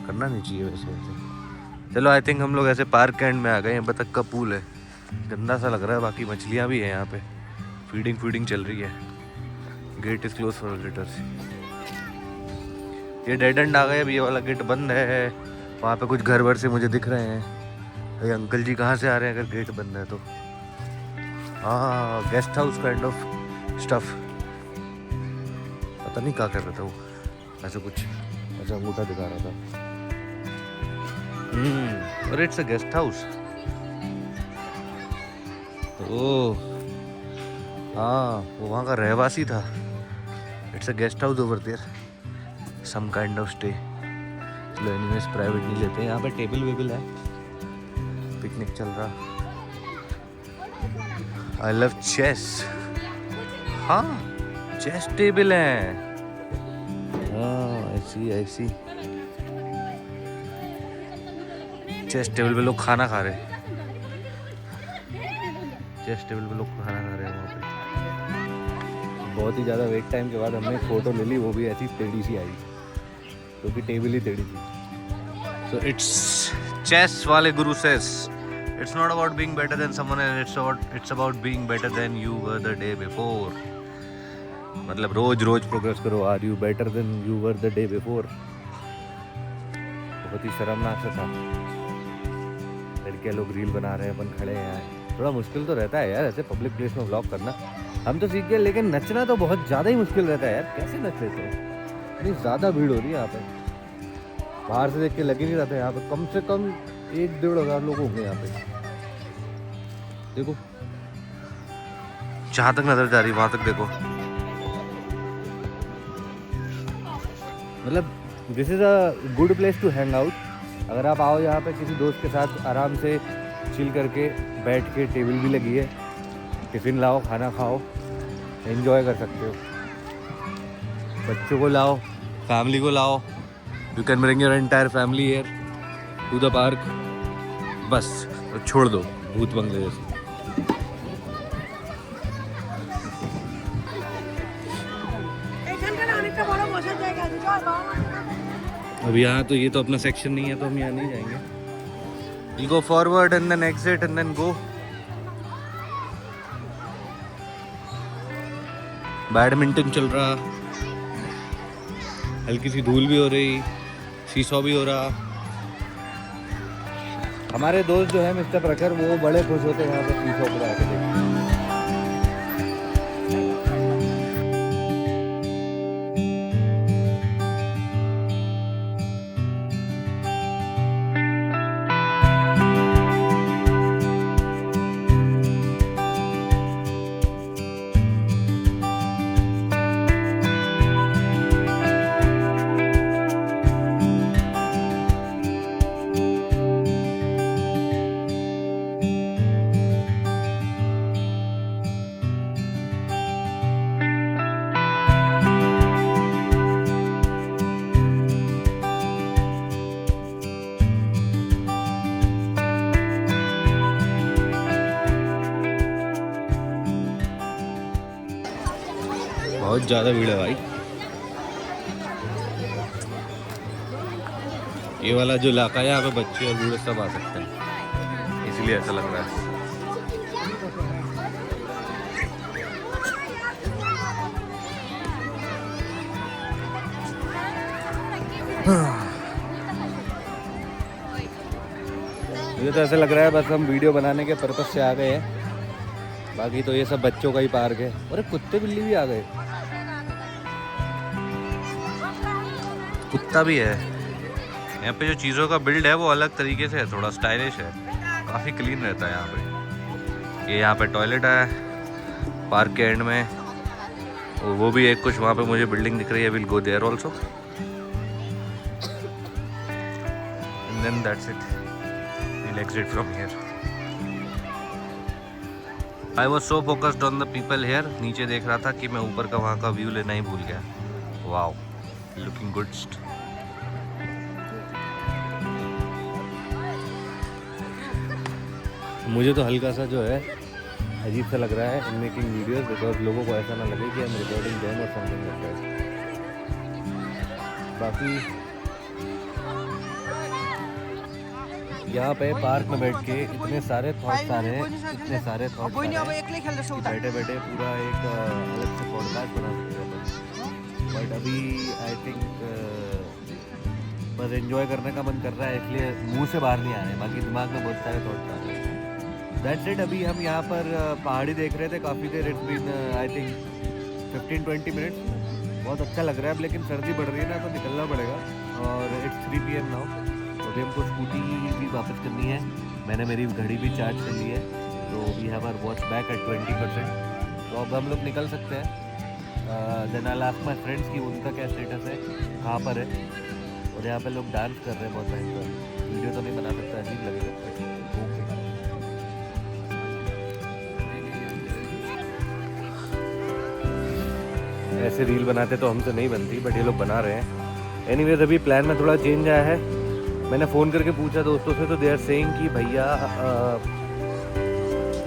S1: करना नहीं चाहिए वैसे वैसे। चलो आई थिंक हम लोग ऐसे पार्क के एंड में आ गए हैं। बतख का पूल है, गंदा सा लग रहा है, बाकी मछलियाँ भी हैं यहाँ पे, फीडिंग चल रही है। Gate is close for visitors. ये डेड एंड आ गए, अब ये वाला गेट बंद है। वहाँ पे कुछ घर वर से मुझे दिख रहे हैं। ये अंकल जी कहाँ से आ रहे हैं अगर गेट बंद है तो? हाँ, guest house kind of stuff, पता नहीं क्या कर रहा था वो, ऐसा कुछ ऐसा अंगूठा दिखा रहा था। और इट्स अ गेस्ट हाउस। ओह हाँ, वो वहाँ का रहवासी था। It's a guest house over there, some kind of stay. चलो एनीवेज प्राइवेट नहीं लेते। यहाँ पे टेबल वेबल है, पिकनिक चल रहा। I love chess. हाँ, चेस टेबल है। हाँ ऐसी चेस टेबल पे लोग खाना खा रहे हैं। चेस टेबल पे लोग खाना खा रहे हैं वहाँ पे। बहुत ही ज़्यादा वेट टाइम के बाद हमने फ़ोटो ले ली, वो भी ऐसी टेढ़ी सी आई क्योंकि टेबल ही टेढ़ी थी। सो इट्स चेस वाले गुरु says it's not about being better than someone else, it's about being better than you were the day before. मतलब रोज प्रोग्रेस करो। Are you better than you were the day before? बहुत ही शर्मनाक सा था। लड़के लोग रील बना रहे हैं, अपन खड़े हैं। थोड़ा मुश्किल तो रहता है यार ऐसे पब्लिक प्लेस में व्लॉग करना। हम तो सीख गए, लेकिन नचना तो बहुत ज़्यादा ही मुश्किल रहता है यार। कैसे नच लेते हो? इतनी ज़्यादा भीड़ हो रही है यहाँ पे, बाहर से देख के लग ही नहीं रहा था। यहाँ पे कम से कम 1-1.5 हज़ार लोग होंगे यहाँ पे। देखो जहाँ तक नजर जा रही वहाँ तक देखो। मतलब this is a good place to hang out. अगर आप आओ यहाँ पे किसी दोस्त के साथ आराम से चिल करके बैठ के, टेबल भी लगी है, टिफ़िन लाओ, खाना खाओ, एंजॉय कर सकते हो। बच्चों को लाओ, फैमिली को लाओ। You can bring your entire family here to the park. बस छोड़ दो भूत बंगले जैसे। अब यहाँ तो ये तो अपना सेक्शन नहीं है तो हम यहाँ नहीं जाएंगे। We'll go forward and then exit and then go. Badminton चल रहा, हल्की सी धूल भी हो रही, शीशा भी हो रहा। हमारे दोस्त जो है मिस्टर प्रखर, वो बड़े खुश होते हैं यहाँ पे शीशा पर आके देखते। बहुत ज़्यादा भीड़ है भाई। ये वाला जो इलाका है यहाँ पे बच्चे और बूढ़े सब आ सकते हैं, इसलिए ऐसा लग रहा है। मुझे तो ऐसा लग रहा है बस हम वीडियो बनाने के पर्पज से आ गए हैं, बाकी तो ये सब बच्चों का ही पार्क है। अरे कुत्ते बिल्ली भी आ गए, कुत्ता भी है। यहाँ पे जो चीज़ों का बिल्ड है वो अलग तरीके से है, थोड़ा स्टाइलिश है, काफ़ी क्लीन रहता है यहाँ पे। ये यहाँ पे टॉयलेट है पार्क के एंड में, और वो भी एक कुछ वहाँ पे मुझे बिल्डिंग दिख रही है। Will go there also and then that's it, will exit from here. I was so focused on the people here, नीचे देख रहा था कि मैं ऊपर का वहाँ का व्यू लेना ही भूल गया। Wow, looking good. मुझे तो हल्का सा जो है अजीब सा लग रहा है इन मेकिंग वीडियोस बिकॉज लोगों को ऐसा ना लगे कि हम रिकॉर्डिंग देम और समथिंग लाइक दैट। बाकी यहाँ पे पार्क में बैठ के इतने सारे थॉट्स आ रहे हैं, इतने सारे थॉट्स बैठे बैठे पूरा एक अलग से पॉडकास्ट बना सकते हैं। बट अभी आई थिंक बस एंजॉय करने का मन कर रहा है, इसलिए मुंह से बाहर नहीं आ रहे हैं, बाकी दिमाग में बहुत सारे थॉट्स आ रहे हैं। That's it. अभी हम यहाँ पर पहाड़ी देख रहे थे काफ़ी देर, it's been I think 15-20 minutes. बहुत अच्छा लग रहा है अब, लेकिन सर्दी बढ़ रही है ना तो निकलना पड़ेगा। और इट्स 3 PM नाउ। अभी हमको स्कूटी भी वापस करनी है, मैंने मेरी घड़ी भी चार्ज कर ली है, तो we have our watch back at 20%। तो अब हम लोग निकल सकते हैं। Then I ask my friends कि उनका क्या स्टेटस है, कहाँ पर है। और यहाँ पे लोग डांस कर रहे हैं बहुत टाइम पर। वीडियो तो नहीं बना सकता, अजीब लगेगा। ओके, ऐसे रील बनाते तो हमसे नहीं बनती, बट ये लोग बना रहे हैं। एनीवेज अभी प्लान में थोड़ा चेंज आया है। मैंने फ़ोन करके पूछा दोस्तों से, तो दे आर सेइंग कि भैया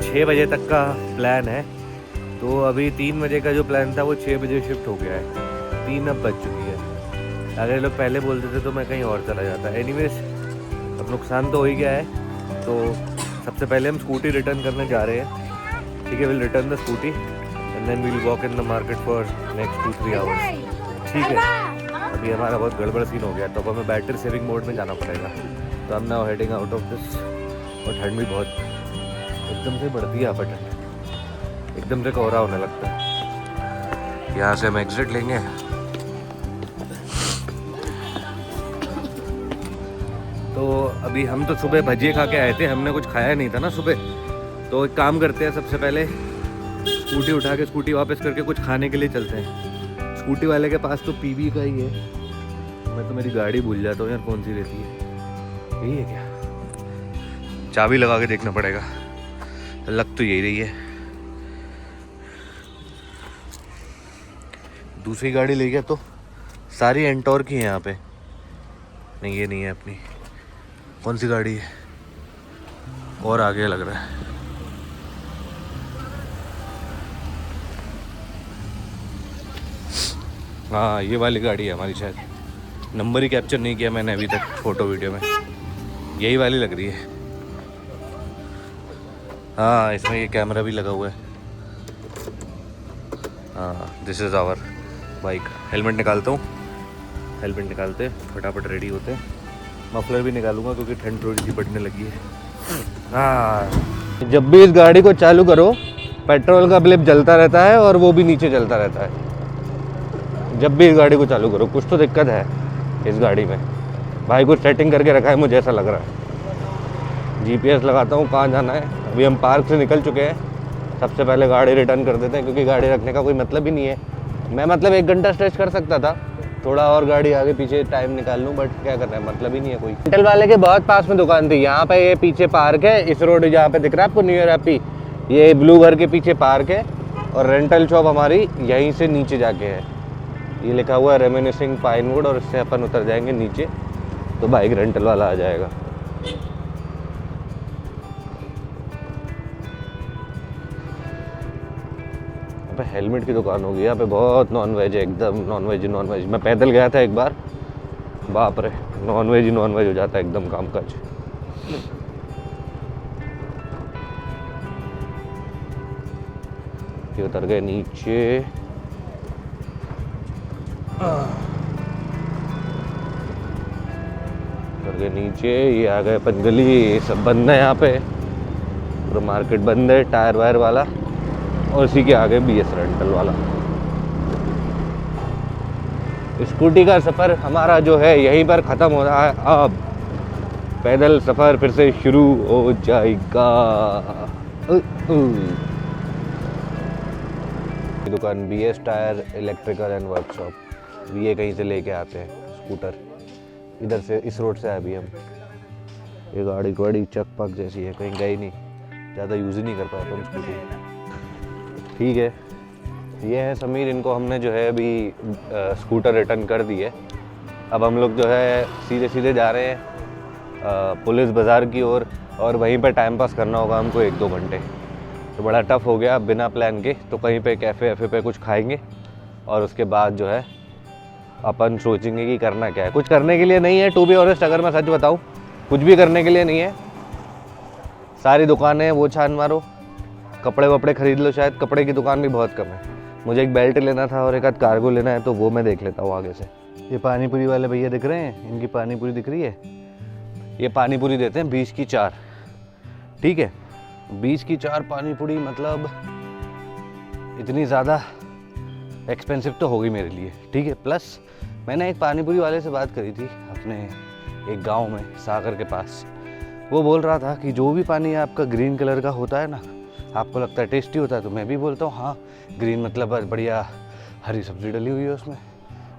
S1: 6 बजे तक का प्लान है। तो अभी 3 बजे का जो प्लान था वो 6 बजे शिफ्ट हो गया है, 3 अब बज चुकी है। अगर लोग पहले बोलते थे तो मैं कहीं और चला जाता। एनीवेज अब नुकसान तो हो ही गया है, तो सबसे पहले हम स्कूटी रिटर्न करने जा रहे हैं। ठीक है, will return the scooty and then will walk in the market for next 2-3 hours. ठीक है, अभी हमारा बहुत गड़बड़ सीन हो गया, तो अब हमें बैटरी सेविंग मोड में जाना पड़ेगा। तो हम now heading out of this. और ठंड भी बहुत एकदम से बढ़ती है यहाँ पर, ठंड एकदम से कोहरा होने लगता है। यहाँ से हम एग्जिट लेंगे। तो अभी हम तो सुबह भजिए खा के आए थे, हमने कुछ खाया नहीं था ना सुबह। तो एक काम करते हैं, सबसे पहले स्कूटी उठा के स्कूटी वापस करके कुछ खाने के लिए चलते हैं। स्कूटी वाले के पास तो पीवी का ही है। मैं तो मेरी गाड़ी भूल जाता हूँ यार, कौन सी रहती है। यही है क्या? चाबी लगा के देखना पड़ेगा, लग तो यही रही है। दूसरी गाड़ी ले गया तो सारी एंटोर की है यहाँ पे। नहीं, ये नहीं है अपनी। कौन सी गाड़ी है? और आगे लग रहा है। हाँ, ये वाली गाड़ी है हमारी शायद। नंबर ही कैप्चर नहीं किया मैंने अभी तक फ़ोटो वीडियो में। यही वाली लग रही है। हाँ, इसमें ये कैमरा भी लगा हुआ है। हाँ, this is our bike. Helmet निकालता हूँ, हेलमेट निकालते फटाफट रेडी होते। मफलर भी निकालूंगा क्योंकि ठंड थोड़ी सी बढ़ने लगी है। हाँ, जब भी इस गाड़ी को चालू करो पेट्रोल का ब्लिप जलता रहता है और वो भी नीचे चलता रहता है। जब भी इस गाड़ी को चालू करो कुछ तो दिक्कत है इस गाड़ी में। भाई कुछ सेटिंग करके रखा है, मुझे ऐसा लग रहा है। GPS लगाता हूँ कहाँ जाना है। अभी हम पार्क से निकल चुके हैं। सबसे पहले गाड़ी रिटर्न कर देते हैं क्योंकि गाड़ी रखने का कोई मतलब ही नहीं है। मैं मतलब 1 घंटा स्ट्रेच कर सकता था, थोड़ा और गाड़ी आगे पीछे टाइम निकाल लूँ, बट क्या करना है, मतलब ही नहीं है कोई। रेंटल वाले के बहुत पास में दुकान थी। यहाँ पे ये पीछे पार्क है, इस रोड जहाँ पे दिख रहा है आपको न्यू ईयर हैप्पी, ये ब्लू घर के पीछे पार्क है। और रेंटल शॉप हमारी यहीं से नीचे जाके है। ये लिखा हुआ है रेमिनिसिंग पाइनवुड, और इससे अपन उतर जाएंगे नीचे तो बाइक रेंटल वाला आ जाएगा। यहाँ पे हेलमेट की दुकान होगी। यहाँ पे बहुत नॉनवेज है, एकदम नॉनवेज। मैं पैदल गया था एक बार, बाप रे, नॉनवेज हो जाता है एकदम कामकाज। ये उतर गए नीचे। उतर गए नीचे। ये आ गए अपन गली। ये सब बंद है यहाँ पे, पूरा मार्केट बंद है, टायर वायर वाला। और इसी के आगे BS रेंटल वाला। स्कूटी का सफ़र हमारा जो है यहीं पर ख़त्म हो रहा है। अब पैदल सफ़र फिर से शुरू हो जाएगा। दुकान BS tyre electrical and workshop. ये कहीं से लेके आते हैं स्कूटर, इधर से, इस रोड से आए अभी हम। ये गाड़ी बड़ी चक पक जैसी है, कहीं गई नहीं, ज़्यादा यूज़ ही नहीं कर पाते हम स्कूटी। ठीक है, ये है समीर। इनको हमने जो है अभी स्कूटर रिटर्न कर दी है। अब हम लोग जो है सीधे सीधे जा रहे हैं पुलिस बाज़ार की ओर, और वहीं पर टाइम पास करना होगा हमको 1-2 घंटे। तो बड़ा टफ हो गया बिना प्लान के। तो कहीं पे कैफ़े वैफे पे कुछ खाएंगे और उसके बाद जो है अपन सोचेंगे कि करना क्या है। कुछ करने के लिए नहीं है, टू बी ऑनेस्ट अगर मैं सच बताऊँ, कुछ भी करने के लिए नहीं है। सारी दुकानें वो छान मारो, कपड़े वपड़े खरीद लो, शायद कपड़े की दुकान भी बहुत कम है। मुझे एक बेल्ट लेना था और एक आध कार्गो लेना है, तो वो मैं देख लेता हूँ आगे से। ये पानी पूरी वाले भैया दिख रहे हैं, इनकी पानी पूरी दिख रही है। ये पानी पूरी देते हैं 20 की 4, ठीक है। 20 की 4 पानी पूरी मतलब इतनी ज़्यादा एक्सपेंसिव तो होगी मेरे लिए, ठीक है। प्लस मैंने एक पानी पूरी वाले से बात करी थी अपने एक गांव में, सागर के पास। वो बोल रहा था कि जो भी पानी आपका ग्रीन कलर का होता है ना, आपको लगता है टेस्टी होता है, तो मैं भी बोलता हूँ हाँ ग्रीन मतलब बढ़िया हरी सब्ज़ी डली हुई है, उसमें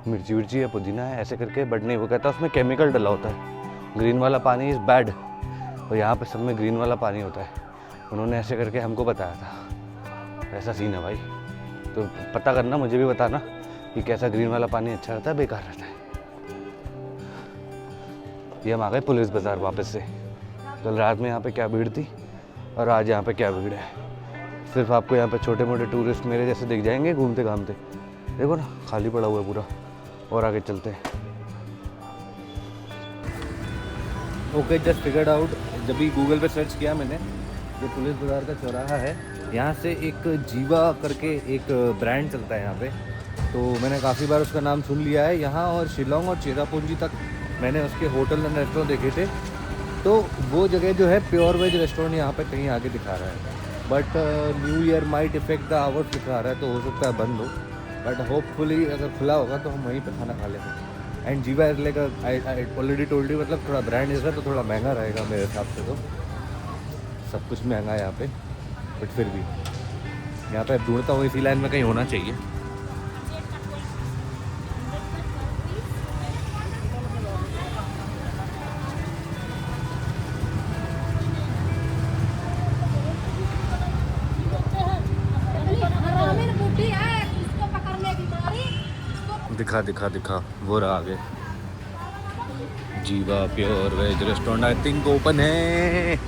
S1: मिर्ची विर्ची है, पुदीना है, ऐसे करके। बट नहीं, वो कहता है उसमें केमिकल डला होता है, ग्रीन वाला पानी इज़ बैड, और यहाँ पे सब में ग्रीन वाला पानी होता है। उन्होंने ऐसे करके हमको बताया था। ऐसा सीन है भाई, तो पता करना, मुझे भी बताना कि कैसा ग्रीन वाला पानी अच्छा रहता है, बेकार रहता है। ये हम आ गए पुलिस बाज़ार वापस से। कल रात में यहाँ पे क्या भीड़ थी और आज यहाँ पे क्या भीड़ है। सिर्फ आपको यहाँ पे छोटे मोटे टूरिस्ट मेरे जैसे दिख जाएंगे घूमते घामते। देखो ना, खाली पड़ा हुआ है पूरा। और आगे चलते हैं। ओके, जस्ट फिगर्ड आउट, जब भी गूगल पे सर्च किया मैंने, ये पुलिस बाज़ार का चौराहा है। यहाँ से एक जीवा करके एक ब्रांड चलता है यहाँ पे, तो मैंने काफ़ी बार उसका नाम सुन लिया है। यहाँ और शिलोंग और चेरापूंजी तक मैंने उसके होटल एंड रेस्टोरेंट देखे थे, तो वो जगह जो है प्योर वेज रेस्टोरेंट यहाँ पे कहीं आगे दिखा रहा है। But new year might effect the hours दिखा रहा है, तो हो सकता है बंद हो। बट होपफुली अगर खुला होगा तो हम वहीं पे खाना खा लेंगे। एंड जीवा is like I already told you, मतलब थोड़ा ब्रांड जैसा, तो थोड़ा महंगा रहेगा मेरे हिसाब से। तो सब कुछ महंगा है यहाँ पे, बट फिर भी यहाँ पे ढूंढता हूँ इसी लाइन में कहीं होना चाहिए। दिखा दिखा दिखा, वो रहा आगे Jeeva pure veg restaurant. I think open है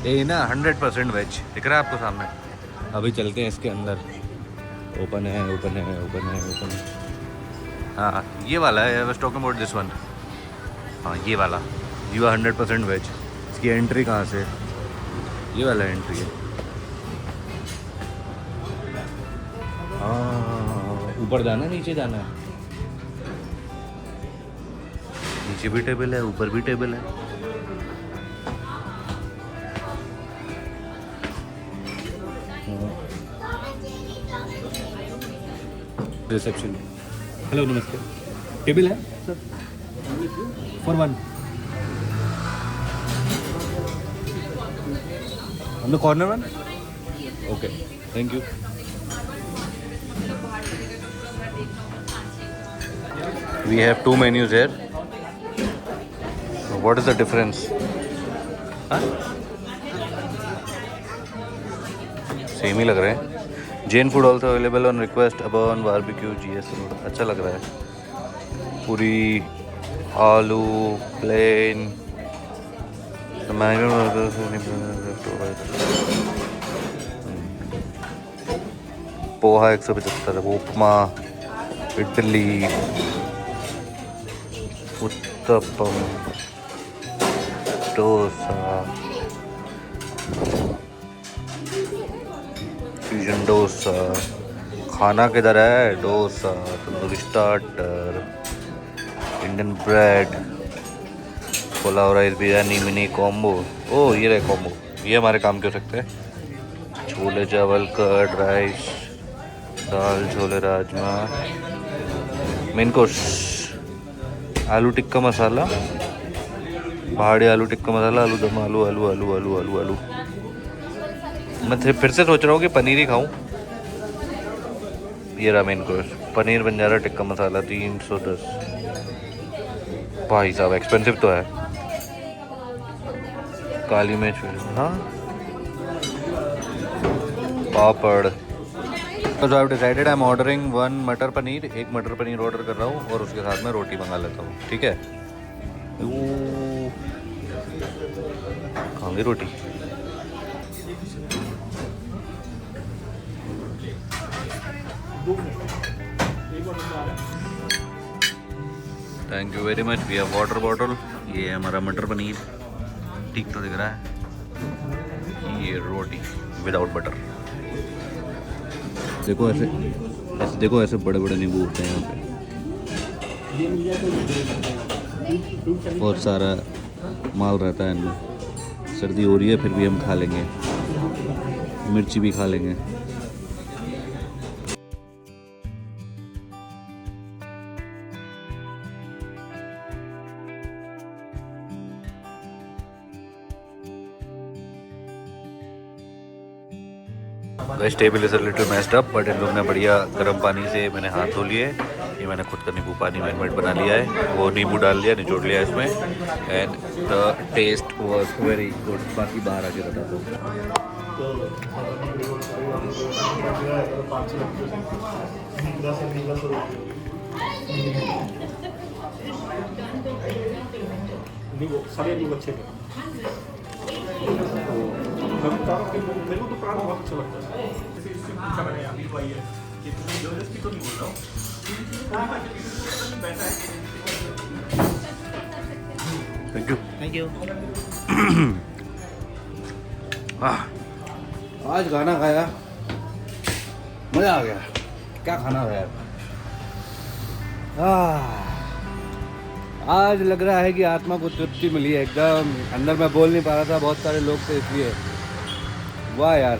S1: ये ना, 100% वेज दिख रहा है आपको सामने। अभी चलते हैं इसके अंदर। ओपन है, ओपन है, ओपन है, ओपन है। हाँ ये वाला है, I was talking about this one. हाँ ये वाला जीवा 100% वेज। इसकी एंट्री कहाँ से? ये वाला एंट्री है। हाँ ऊपर जाना है, नीचे जाना है? नीचे भी टेबल है, ऊपर भी टेबल है। रिसेप्शन। हेलो नमस्ते, टेबल है sir? For one on the corner one. Okay thank you. We have 2 menus here. What is the difference? हाँ? सेम ही लग रहे हैं। Jain food also available on request upon barbecue GS road. अच्छा लग रहा है। पूरी, आलू, प्लेन, पोहा 175, उपमा, इडली, उत्तपम, डोसा, फ्यूजन डोसा। खाना किधर है? Dosa, tandoori starter, Indian bread, pulao rice biryani mini combo. ओ ये रहे कॉम्बो, ये हमारे काम के हो सकते हैं। छोले चावल, कर्ड राइस, दाल छोले राजमा, मेन कोर्स आलू टिक्का मसाला, पहाड़ी आलू टिक्का मसाला, आलू दम, आलू आलू आलू आलू आलू आलू। मैं फिर से सोच रहा हूँ कि पनीर ही खाऊं। ये रहा मेन कोर्स, पनीर बंजारा टिक्का मसाला 310। भाई साहब एक्सपेंसिव तो है। काली मिर्च, हाँ पापड़। तो I decided I am ordering 1 मटर पनीर। एक मटर पनीर ऑर्डर कर रहा हूँ और उसके साथ में रोटी मंगा लेता हूँ, ठीक है। खाऊंगी रोटी। Thank you very much. We have water bottle. ये है हमारा मटर पनीर, ठीक तो दिख रहा है। ये रोटी विदाउट बटर। देखो ऐसे देखो ऐसे बड़े बड़े नींबू होते हैं यहाँ पे, और सारा माल रहता है इनमें। सर्दी हो रही है फिर भी हम खा लेंगे, मिर्ची भी खा लेंगे। Guys table is a little messed up, but in लोग ने बढ़िया गर्म पानी से मैंने हाथ धो लिए। ये मैंने खुद का नींबू पानी मैरिनेट बना लिया है, वो नींबू डाल लिया, निचोड़ लिया इसमें, and the taste was very good. बाकी बाहर आके बताता हूँ।
S3: सारे लोग अच्छे थे। मेरे को तो प्राण बहुत अच्छा लगता है। मैंने अभी भाई है कि तुम्हें जबरदस्ती तो नहीं बोल रहा हूँ।
S1: Thank you.
S2: Thank you.
S1: आज खाना खाया, मज़ा आ गया। क्या खाना है यार। आज लग रहा है कि आत्मा को तृप्ति मिली है एकदम। अंदर मैं बोल नहीं पा रहा था, बहुत सारे लोग थे इसलिए। वाह यार,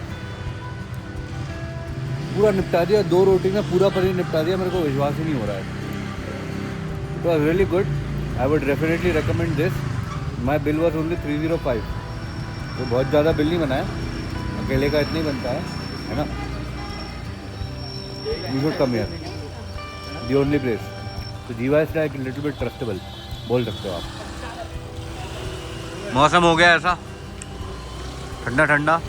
S1: पूरा निपटा दिया। 2 रोटी में पूरा पनीर निपटा दिया, मेरे को विश्वास ही नहीं हो रहा है। It was really good. I would definitely recommend this. My bill was only 305। तो बहुत ज़्यादा बिल नहीं बना है, अकेले का इतना ही बनता है ना। You should come here, the only place. तो जीवा is like little bit trustable, बोल सकते हो आप। मौसम हो गया ऐसा ठंडा ठंडा।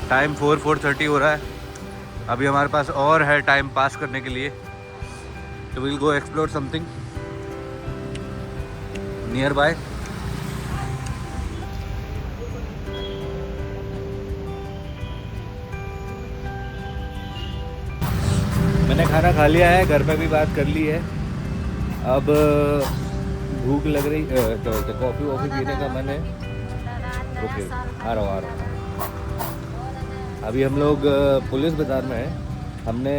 S1: टाइम 4:30 हो रहा है। अभी हमारे पास और है टाइम पास करने के लिए, तो will go explore something near by. मैंने खाना खा लिया है, घर पे भी बात कर ली है। अब भूख लग रही तो कॉफ़ी वॉफ़ी पीने का मन है। ओके, आ रहा हूँ। अभी हम लोग पुलिस बाज़ार में हैं। हमने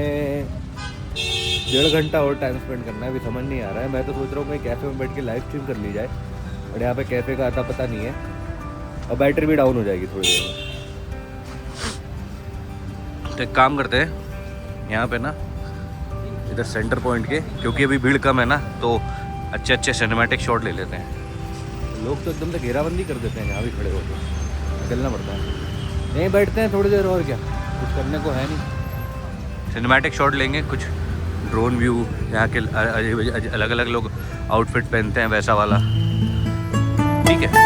S1: 1.5 घंटा और टाइम स्पेंड करना है। अभी समझ नहीं आ रहा है। मैं तो सोच रहा हूँ कहीं कैफ़े में बैठ के लाइव स्ट्रीम कर ली जाए, और यहाँ पे कैफ़े का आता पता नहीं है, और बैटरी भी डाउन हो जाएगी थोड़ी देर में। तो एक काम करते हैं, यहाँ पे ना इधर सेंटर पॉइंट के, क्योंकि अभी भीड़ कम है ना, तो अच्छे अच्छे सिनेमैटिक शॉट ले लेते हैं। लोग तो एकदम से घेराबंदी कर देते हैं, यहाँ भी खड़े होकर निकलना पड़ता है। यहीं बैठते हैं थोड़ी देर, और क्या, कुछ करने को है नहीं। सिनेमैटिक शॉट लेंगे, कुछ ड्रोन व्यू, यहाँ के अलग अलग लोग आउटफिट पहनते हैं वैसा वाला, ठीक है।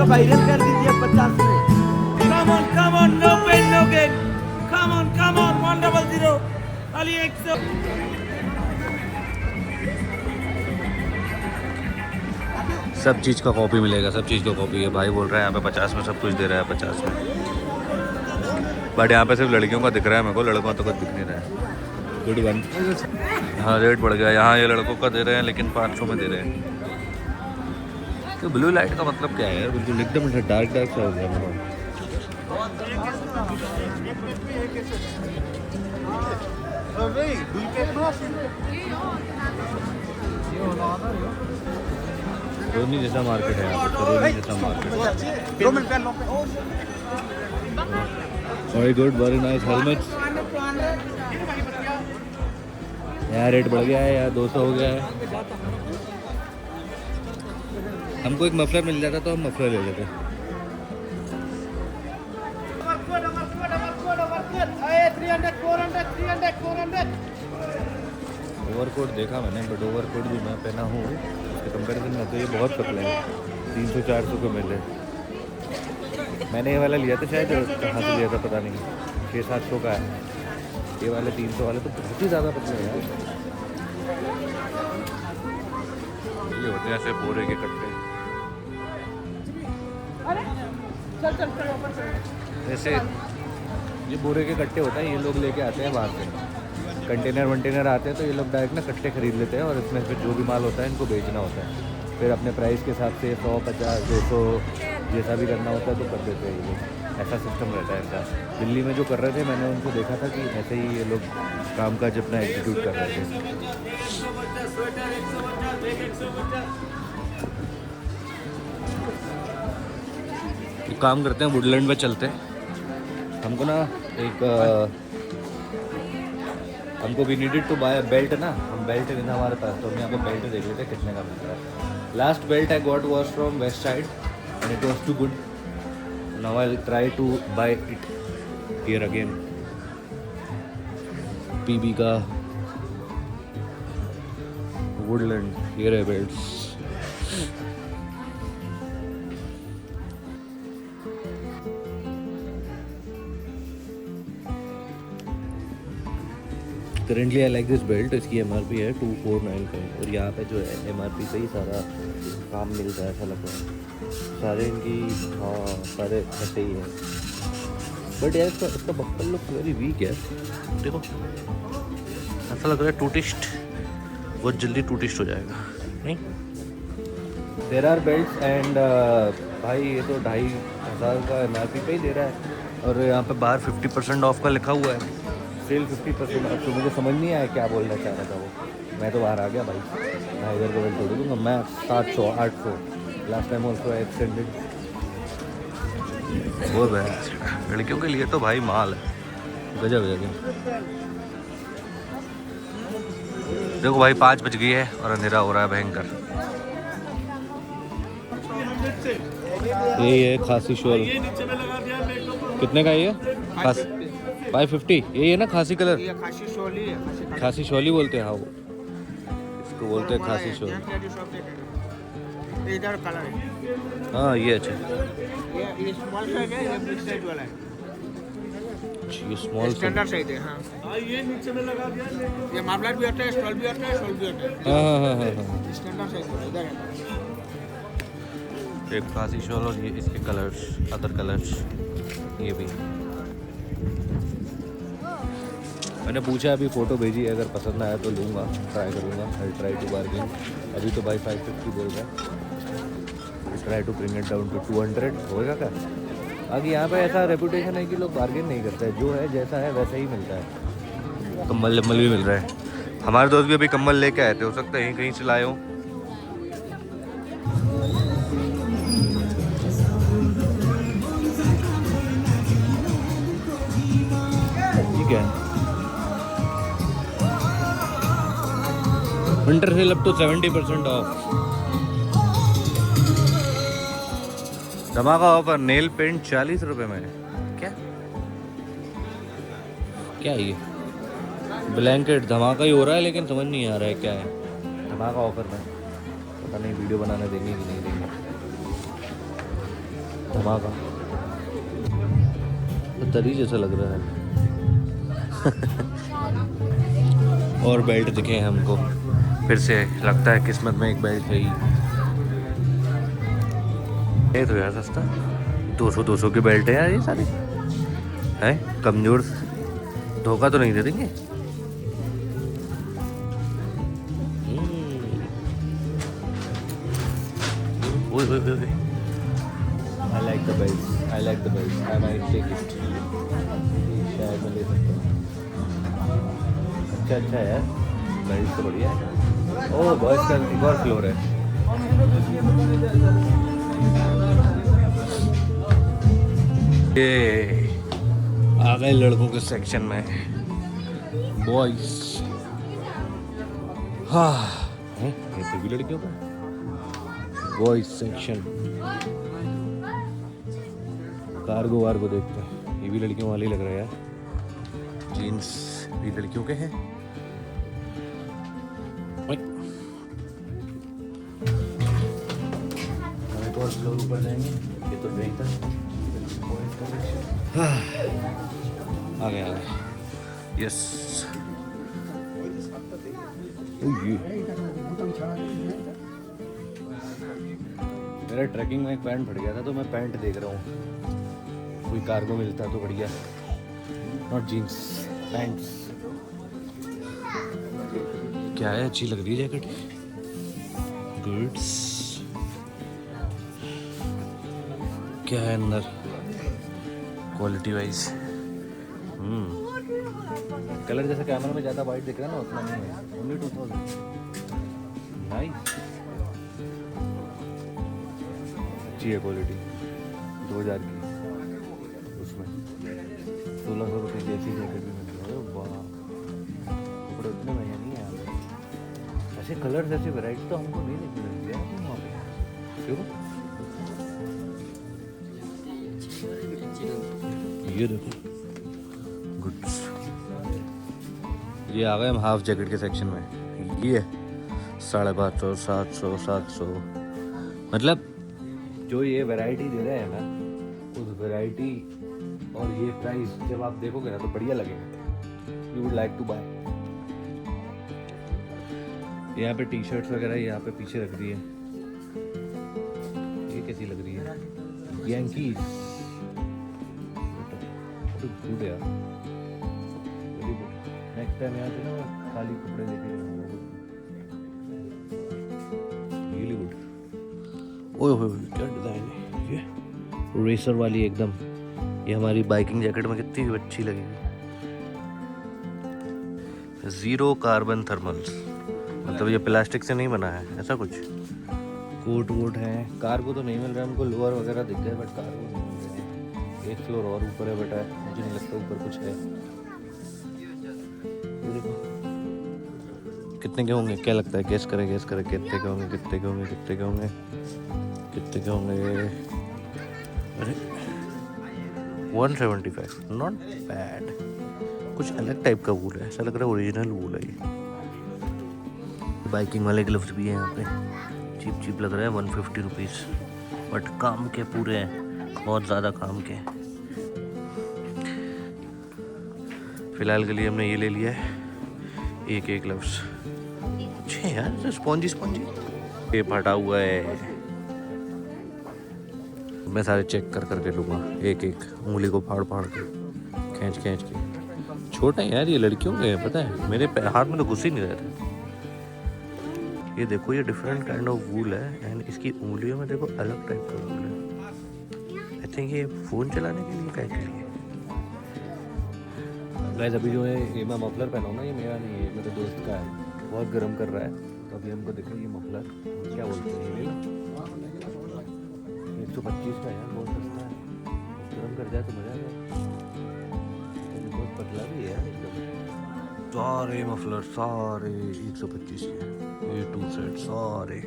S4: वायरल कर दीजिए 50 में।
S3: Come on, no pain, no gain. Come on, 100. Ali 100.
S1: सब चीज़ का कॉपी मिलेगा, सब चीज़ का कॉपी है। भाई बोल रहा है यहाँ पे 50 में सब कुछ दे रहा है, 50 में। बट यहाँ पे सिर्फ लड़कियों का दिख रहा है मेरे को, लड़कों का तो कुछ दिख नहीं रहा है। Good one. हाँ रेट बढ़ गया यहाँ, ये लड़कों का दे रहे हैं लेकिन 500 में दे रहे हैं। तो ब्लू लाइट का मतलब क्या है यार? बिल्कुल एकदम डार्क डार्क सा हो गया माहौल। रोनी जैसा मार्केट है यहाँ पे, रोनी जैसा market. Very good, very nice helmets. यहाँ रेट बढ़ गया है, यहाँ 200 हो गया है। हमको एक मफलर मिल जाता तो हम मफलर ले लेते। ओवरकोट देखा मैंने, बट ओवरकोट भी मैं पहना हूँ उसके कंपेरिजन में तो ये बहुत पतले हैं। 300-400 को मिले। मैंने ये वाला लिया था, शायद कहाँ से लिया था पता नहीं, 600-700 का है। ये वाले 300 वाले तो बहुत ही ज़्यादा पतले हैं यार। ये होते हैं ऐसे बोरे के कट्टे। जैसे ये बोरे के कट्टे होते हैं, ये लोग लेके आते हैं बाहर से। कंटेनर आते हैं तो ये लोग डायरेक्ट ना कट्टे खरीद लेते हैं और इसमें फिर जो भी माल होता है इनको बेचना होता है। फिर अपने प्राइस के हिसाब से 100, 50, 200 जैसा भी करना होता है तो कर देते हैं ये लोग। ऐसा सिस्टम रहता है इनका। दिल्ली में जो कर रहे थे मैंने उनको देखा था कि ऐसे ही ये लोग काम काज अपना एग्जीक्यूट कर रहे थे। एक काम करते हैं, वुडलैंड में चलते हैं। हमको ना हमको भी नीडेड टू बाय बेल्ट ना, हम बेल्ट नहीं था हमारे पास, तो हम यहाँ पे बेल्ट देख लेते कितने का मिलता है। Last belt I got was from west side and it was too good. Now I try to buy it here again. PB का वुडलैंड, हियर है belts. Currently I like this belt. इसकी MRP है 249 का और यहाँ पे जो है MRP पे ही सारा काम मिलता है, ऐसा लगता है। सारे इनकी सारे ऐसे ही है। बट यार इसका बक्कल लुक वेरी वीक है। देखो ऐसा लग रहा है टूटिस्ट, बहुत जल्दी टूटिस्ट हो जाएगा नहीं। देयर आर बेल्ट्स एंड भाई ये तो 2500 का MRP पे ही दे रहा है और यहाँ पे बाहर 50% ऑफ का लिखा हुआ है। सेल 50%। अब तो मुझे समझ नहीं आया क्या बोलना चाह रहा था वो। मैं तो बाहर आ गया भाई, मैं इधर को बेल्ट छोड़ दूँगा। मैं 700, 800 लास्ट टाइम ऑल्सो एक्सटेंडेड। वो लड़कियों के लिए तो भाई माल है, गजब जगह। देखो भाई 5 बज गई है और अंधेरा हो रहा है भयंकर। ये है खासी शॉल, कितने का ये? 550। ये है ना खासी कलर,
S4: खासी शॉल ही है।
S1: खासी शॉल ही बोलते हैं। हाँ वो इसको बोलते हैं खासी शॉल।
S4: इधर कलर है।
S1: हाँ ये अच्छा,
S4: ये स्मॉल साइज है, ये बिग साइज वाला है।
S1: ये स्मॉल
S4: स्टैंडर्ड साइज है। हाँ ये नीचे में लगा दिया। ये मामलाट भी आता है, स्टॉल भी आता है, शॉल भी आता है।
S1: हाँ।
S4: स्टैंडर्ड साइज है, इधर है।
S1: एक खासी शॉल और ये इसके कलर्स, अदर कलर्स ये भी। मैंने पूछा अभी फ़ोटो भेजी, अगर पसंद आया तो लूँगा, ट्राई करूँगा। I try to bargain. अभी तो भाई 550 बोल रहा है। Try to bring it down to 200 होएगा क्या? बाकी यहाँ पे ऐसा रेपुटेशन है कि लोग बार्गेन नहीं करते हैं, जो है जैसा है वैसा ही मिलता है। कम्बल भी मिल रहा है। हमारे दोस्त भी अभी कम्बल लेके आए थे, हो सकता है कहीं से लाए हो। ठीक है, winter sale up to 70% off. धमाका ऑफर, नेल पेंट 40 रुपए में। क्या है ये? ब्लैंकेट धमाका ही हो रहा है, लेकिन समझ नहीं आ रहा है क्या है। धमाका ऑफर में पता नहीं वीडियो बनाने देंगे कि नहीं देंगे। धमाका तो तरी जैसा लग रहा है। और बेल्ट दिखे हैं हमको, फिर से लगता है किस्मत में एक बेल्ट है ही। ये तो यार सस्ता 200 के बेल्ट है यार, ये सारे हैं कमजोर। धोखा तो नहीं दे देंगे? I like the bells. I like the bells. I might take it. शायद मैं ले सकता हूँ. अच्छा है यार. बेल्स तो बढ़िया है. ओह बॉयज का एक और फ्लोर है. ये आ गए लड़कों के सेक्शन में. बॉयज. हाँ. ये तो भी लड़कियों का. Boys section. कार्गो वार्गो देखते हैं. ये भी लड़कियों वाले लग रहा है यार. जीन्स भी लड़कियों के हैं. हम एक और फ्लोर ऊपर जाएंगे. ये तो नहीं था. आ गया. यस. मेरा ट्रैकिंग में एक पैंट फट गया था तो मैं पैंट देख रहा हूँ. कोई कार्गो मिलता तो बढ़िया. Not jeans, pants. क्या है, अच्छी लग रही है जैकेट. गुड्स. क्या है अंदर क्वालिटी वाइज. कलर जैसे कैमरा में ज़्यादा वाइट दिख रहा है ना, उतना नहीं है. ओनली 2000. नाइस. अच्छी है क्वालिटी. 2000 की. उसमें 1600 रुपये की ऐसी जैकेट भी मिल रही है. वाह, कपड़े उतने महंगे नहीं है. ऐसे कलर्स, ऐसे वैरायटी तो हमको नहीं देखने मिलती है वहाँ पे. क्यों? ये देखो. गुड्स. ये आ गए हम हाफ जैकेट के सेक्शन में. ये 550, 700, 700. मतलब जो ये वैरायटी दे रहे हैं ना, उस वैरायटी और ये प्राइस जब आप देखोगे ना तो बढ़िया लगेगा. You would like to buy. यहाँ पे टी शर्ट्स वगैरह यहाँ पे पीछे रख दी है. ये कैसी लग रही है? यांकीज. गुड यार. Very good. नेक्स्ट टाइम यहाँ से ना मैं खाली कपड़े लेके जाऊँगा. Really good. ओए होए, क्या डिज़ाइन है ये. रेसर वाली एकदम. ये हमारी बाइकिंग जैकेट में कितनी अच्छी लगेगी. 0 कार्बन थर्मल्स. मतलब ये प्लास्टिक से नहीं बना है, ऐसा कुछ. कोट वोट है. कार्गो तो नहीं मिल रहा है हमको. लोअर वगैरह दिख गए बट कार्गो नहीं मिल रहे हैं. एक फ्लोर और ऊपर है बेटा. मुझे नहीं लगता ऊपर कुछ है. कितने के होंगे, क्या लगता है? गेस करें, गेस करें. कितने के होंगे, कितने के होंगे, कितने के होंगे, कितने के होंगे. अरे 175. Not bad. कुछ अलग टाइप का वूल है. ऐसा लग रहा है ओरिजिनल वूल है ये. बाइकिंग वाले ग्लव्स भी हैं यहाँ पे. चीप चीप लग रहा है. 150 रुपीज़. बट काम के पूरे हैं. बहुत ज़्यादा काम के. फ़िलहाल के लिए हमने ये ले लिया है. एक ग्लव्स अच्छे हैं यार. Spongy spongy. ये फटा हुआ है. मैं सारे चेक कर करके लूँगा. एक उंगली को फाड़ फाड़ के, खींच खींच के. छोटा है यार ये. लड़कियों के पता है. मेरे हाथ में तो घुस ही नहीं रहा था. ये देखो, ये डिफरेंट काइंड ऑफ वूल है. एंड इसकी उंगलियों में देखो अलग टाइप का वूल है. आई थिंक ये फ़ोन चलाने के लिए क्या के लिए. गाइस अभी जो है ये मैं मफलर पहना हूँ ना, ये मेरा नहीं है, मेरे दोस्त का है. बहुत गर्म कर रहा है तो अभी हमको देखो ये मफलर क्या बोलते हैं. ये 125 का है यार. बहुत सस्ता है. गर्म कर जाए तो मज़ा आ जाए. बहुत पतला भी है एकदम. सारे मफलर सारे 125 के. ये 2 सेट सारे.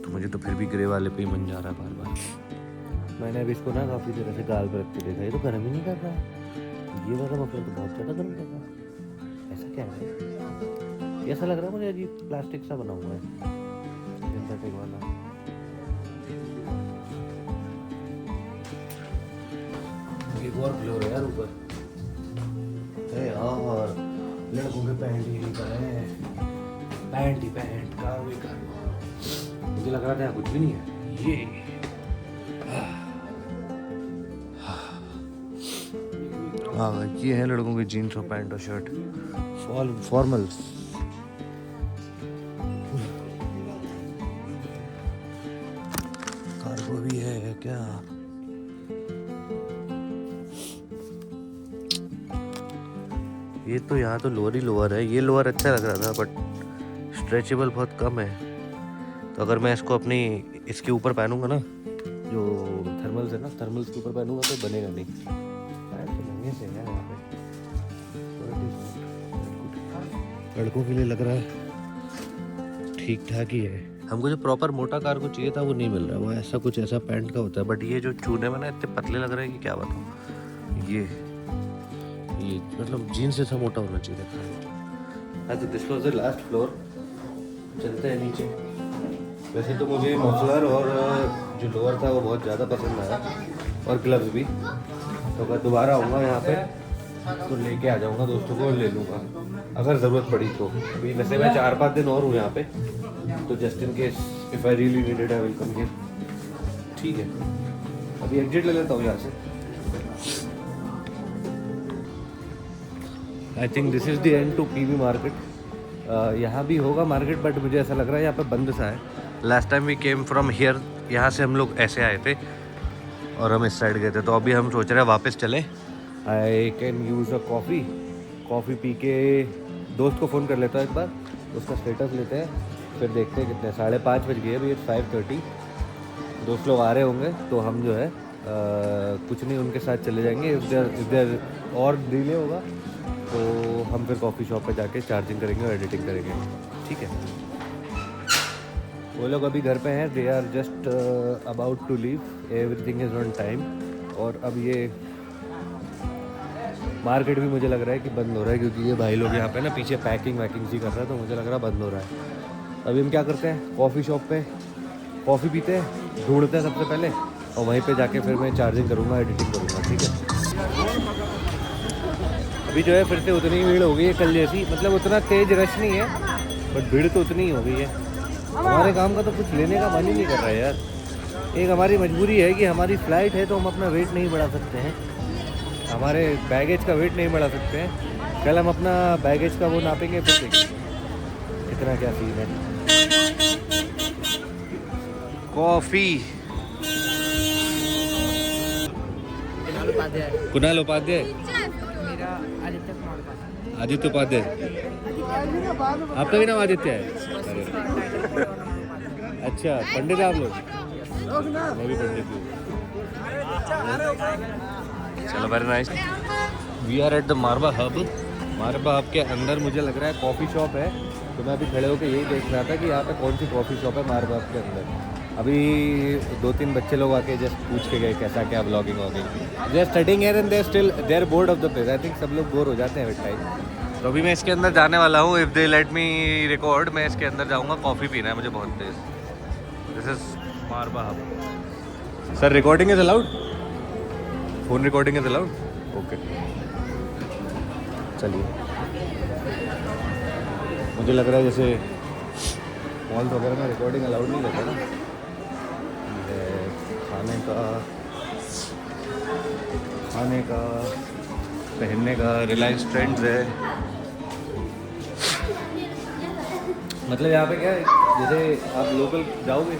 S1: तो मुझे तो फिर भी ग्रे वाले पे ही मन जा रहा है बार बार. मैंने अभी इसको ना काफ़ी देर से गाल पर रख के देखा. ये तो गर्म ही नहीं कर रहा है. ये वाला मफलर तो बहुत ज़्यादा गर्म कर रहा है. ऐसा क्या है? ऐसा लग रहा है मुझे अजीब प्लास्टिक सा बना हुआ है. सिंथेटिक वाला. एक और फ्लोर है यार ऊपर. यार लड़कों के पैंट ही का है. पैंट ही पैंट. कार्गो ही कार्गो. मुझे लग रहा था कुछ भी नहीं है. ये हाँ, ये है लड़कों की जीन्स और पैंट और शर्ट. फॉर्मल्स. वो भी है क्या? ये तो यहाँ तो लोअर ही लोअर है। ये लोअर अच्छा लग रहा था बट स्ट्रेचेबल बहुत कम है। तो अगर मैं इसको अपनी इसके ऊपर पहनूंगा ना, जो थर्मल्स है ना, थर्मल्स के ऊपर पहनूंगा तो बनेगा नहीं। तो महंगे से है यहाँ पे। लड़कों के लिए लग रहा है ठीक ठाक ही है। हमको जो प्रॉपर मोटा कार्गो चाहिए था वो नहीं मिल रहा। वो ऐसा कुछ ऐसा पैंट का होता है, बट ये जो चूने में ना इतने पतले लग रहे हैं कि क्या बताऊँ। ये मतलब जीन्स जैसा मोटा होना चाहिए था। तो this was the last floor. चलते हैं नीचे। वैसे तो मुझे मफलर और जो लोअर था वो बहुत ज़्यादा पसंद आया, और ग्लव्स भी। तो अगर दोबारा आऊँगा यहाँ पे तो लेके आ जाऊँगा दोस्तों को और ले लूँगा अगर ज़रूरत पड़ी तो। अभी वैसे मैं 4-5 दिन और हूँ यहाँ पे, तो just in case if I really needed I will come here. ठीक है, अभी एग्जिट ले लेता हूँ यहाँ से। I think this is the end to PV market. यहाँ भी होगा मार्केट, बट मुझे ऐसा लग रहा है यहाँ पे बंद सा है। Last time we came from here, यहाँ से हम लोग ऐसे आए थे और हम इस साइड गए थे। तो अभी हम सोच रहे हैं वापस चले। I can use a coffee P के दोस्त को फ़ोन कर लेता हूँ एक बार, उसका स्टेटस लेते हैं, फिर देखते हैं कितने। 5:30 बज गए, अभी 5:30। दोस्त लोग आ रहे होंगे तो हम जो है कुछ नहीं, उनके साथ चले जाएंगे। इधर और डिले होगा तो हम फिर कॉफ़ी शॉप पे जाके चार्जिंग करेंगे और एडिटिंग करेंगे। ठीक है, वो लोग अभी घर पे हैं। They are just about to leave, everything is on time. और अब ये मार्केट भी मुझे लग रहा है कि बंद हो रहा है, क्योंकि ये भाई लोग यहाँ पे ना पीछे पैकिंग सी कर रहा है, तो मुझे लग रहा है बंद हो रहा है। अभी हम क्या करते हैं, कॉफ़ी शॉप पे कॉफ़ी पीते हैं, ढूंढते हैं सबसे पहले, और वहीं पे जाके फिर मैं चार्जिंग करूँगा, एडिटिंग करूँगा। ठीक है, अभी जो है फिर से उतनी ही भीड़ हो गई है कल जैसी। मतलब उतना तेज़ रश नहीं है, बट भीड़ तो उतनी ही हो गई है। हमारे काम का तो कुछ लेने का मन ही नहीं कर रहा है यार। एक हमारी मजबूरी है कि हमारी फ़्लाइट है तो हम अपना वेट नहीं बढ़ा सकते हैं, हमारे बैगेज का वेट नहीं बढ़ा सकते हैं। कल हम अपना बैगेज का वो नापेंगे, फिर देखेंगे कितना क्या सीन है। कॉफ़ी कुणाल उपाध्याय, आदित्य उपाध्याय। आपका भी नाम आदित्य है? अच्छा, पंडित आप लोग? मैं भी पंडित हूँ। चलो, very nice. We are at the Marba hub. Marba hub के अंदर मुझे लग रहा है कॉफ़ी शॉप है, तो मैं अभी खड़े होकर यही देख रहा था कि यहाँ पे कौन सी कॉफ़ी शॉप है मारबा हब के अंदर। अभी 2-3 बच्चे लोग आके जस्ट पूछ के गए कैसा क्या व्लॉगिंग हो गई। They are studying here and they are bored of the place. आई थिंक सब लोग बोर हो जाते हैं विद टाइम। तो अभी मैं इसके अंदर जाने वाला हूँ। If they let me record, मैं इसके अंदर जाऊँगा। कॉफ़ी पीना है मुझे बहुत तेज़। This is Marba hub. Sir, recording is allowed? Phone recording is allowed? Okay, चलिए। मुझे लग रहा है जैसे मॉल्स वगैरह में रिकॉर्डिंग अलाउड नहीं रहता ना। खाने का पहनने का रिलायंस ट्रेंड्स है। मतलब यहाँ पे क्या है, जैसे आप लोकल जाओगे,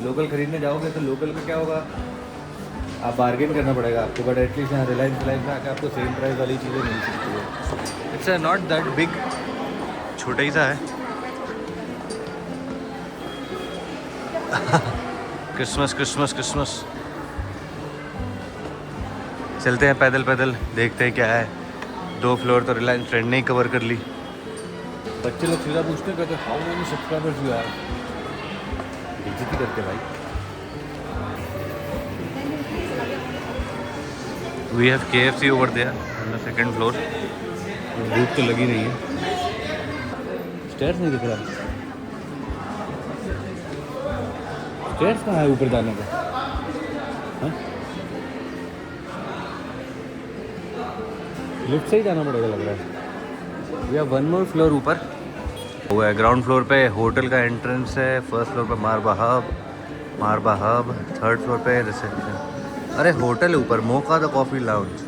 S1: लोकल खरीदने जाओगे तो लोकल में क्या होगा, आप बार्गेन करना पड़ेगा आपको। बट एटलीस्ट यहाँ रिलायंस में आके आपको सेम प्राइस वाली चीज़ें मिल सकती है। इट्स नॉट दैट बिग, छोटा ही सा है। Christmas Christmas Christmas. चलते हैं पैदल पैदल, देखते हैं क्या है। 2 फ्लोर तो रिलायंस ट्रेंड नहीं कवर कर ली। बच्चे लोग सीधा पूछते हैं, कहते how many subscribers you have. बेइज्जती करते भाई। We have KFC over there on the 2nd floor. भूख तो लगी नहीं है। स्टेयर्स नहीं दिख रहा। स्टेयर्स कहाँ है ऊपर जाने का? लिफ्ट से ही जाना पड़ेगा लग रहा है। वी हैव 1 मोर फ्लोर ऊपर। वो है ग्राउंड फ्लोर पे होटल का एंट्रेंस है। 1st फ्लोर पे मारबा हब। 3rd फ्लोर पे रिसेप्शन। अरे होटल है ऊपर, mocha the coffee lounge,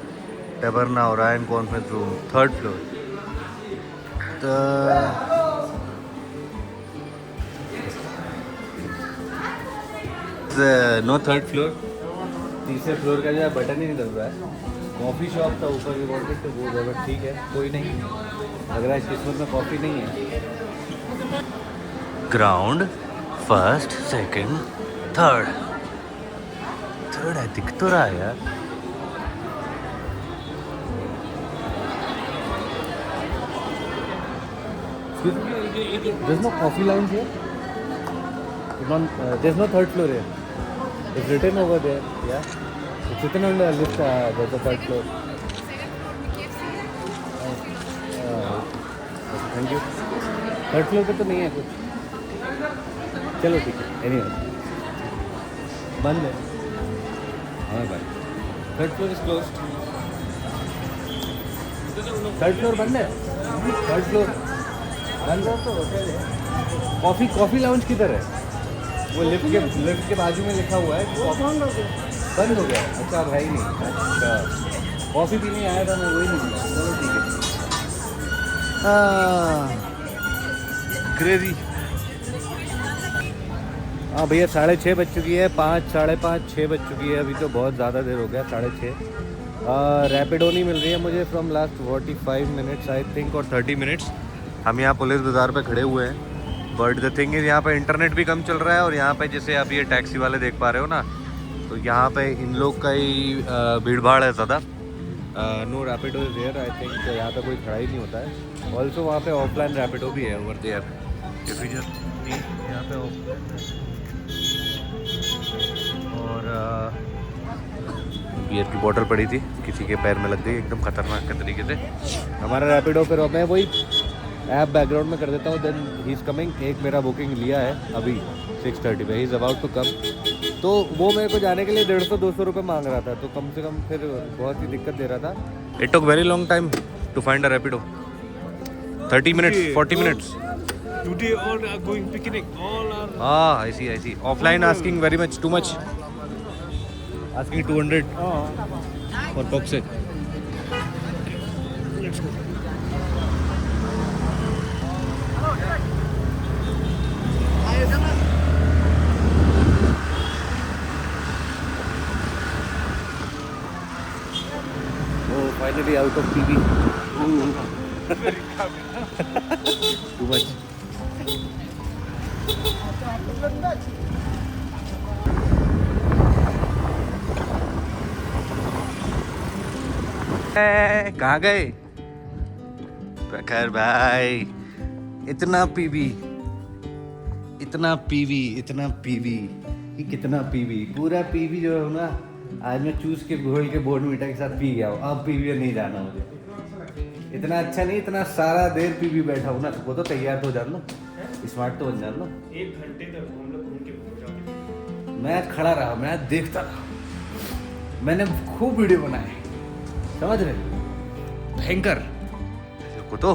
S1: Taberna Orion conference room, 3rd floor. तो नो थर्ड फ्लोर, तीसरे फ्लोर का जो है बटन ही नहीं दब रहा है। कॉफ़ी शॉप था ऊपर की बोर्ड तो वो जगह ठीक है, कोई नहीं, लग रहा है इस किस्मत में कॉफ़ी नहीं है। ग्राउंड फर्स्ट सेकंड थर्ड है, दिख तो रहा है यार। There's no coffee lounge here. There's no third floor here. It's written over there. Yeah. It's written on the list. There's a third floor. Thank you. Third floor पे तो नहीं है कुछ. चलो ठीक है. Anyway. बंद है. हाँ भाई. Third floor is closed. Third floor बंद है. Third floor. बंद है तो होटल है. कॉफी लाउंज किधर है? वो लिफ्ट के बाजू में लिखा हुआ है कि बंद हो गया। अच्छा भाई नहीं, अच्छा कॉफ़ी पीने आया था मैं, वही नहीं मिला। चलो ठीक है। क्रेजी। हाँ भैया 6:30 बज चुकी है, 5, 5:30, 6 बज चुकी है अभी तो, बहुत ज़्यादा देर हो गया, 6:30। रैपिडो नहीं मिल रही है मुझे from last 45 minutes I think और 30 मिनट्स। हम यहाँ पुलिस बाज़ार पे खड़े हुए हैं, बट द थिंग इज़ यहाँ पे इंटरनेट भी कम चल रहा है, और यहाँ पे जैसे आप ये टैक्सी वाले देख पा रहे हो ना, तो यहाँ पे इन लोग का ही भीड़ भाड़ है ज़्यादा। No Rapido is there I think, यहाँ पे कोई खड़ा ही नहीं होता है। ऑल्सो वहाँ पे ऑफलाइन रैपिडो भी है ओवर देयर, यहाँ पे और बियर की बॉटल पड़ी थी, किसी के पैर में लग गई एकदम खतरनाक के तरीके से। हमारा रैपिडो फिर मैं वही ऐप बैकग्राउंड में कर देता हूँ, देन ही इज़ कमिंग। एक मेरा बुकिंग लिया है अभी 6:30 पे, he is about to come. तो वो मेरे को जाने के लिए 150-200 रुपये मांग रहा था, तो कम से कम फिर बहुत ही दिक्कत दे रहा था। It took very long time to find a Rapido, 30 minutes 40 minutes.
S4: Today all are going picnic. All are.
S1: I see. Offline asking very much, too much. Asking 200 for box set.
S4: Let's go.
S1: Oh, finally out of PB. Too much. कहाँ गए प्रखर भाई? इतना PV कि कितना PV, पूरा PV जो है ना, आज मैं चूस के घोल के बोर्नवीटा के साथ पी गया हूँ। अब पीवी नहीं जाना मुझे, इतना अच्छा नहीं, इतना सारा देर पीवी बैठा हूँ ना, वो तो तैयार तो हो जान लो, स्मार्ट तो बन जान लो।
S3: 1 घंटे तक हम लोग घूम के पहुंच जाते।
S1: मैं आज खड़ा रहा, मैं आज देखता रहा, मैंने खूब वीडियो बनाए, समझ रहे, भयंकर को तो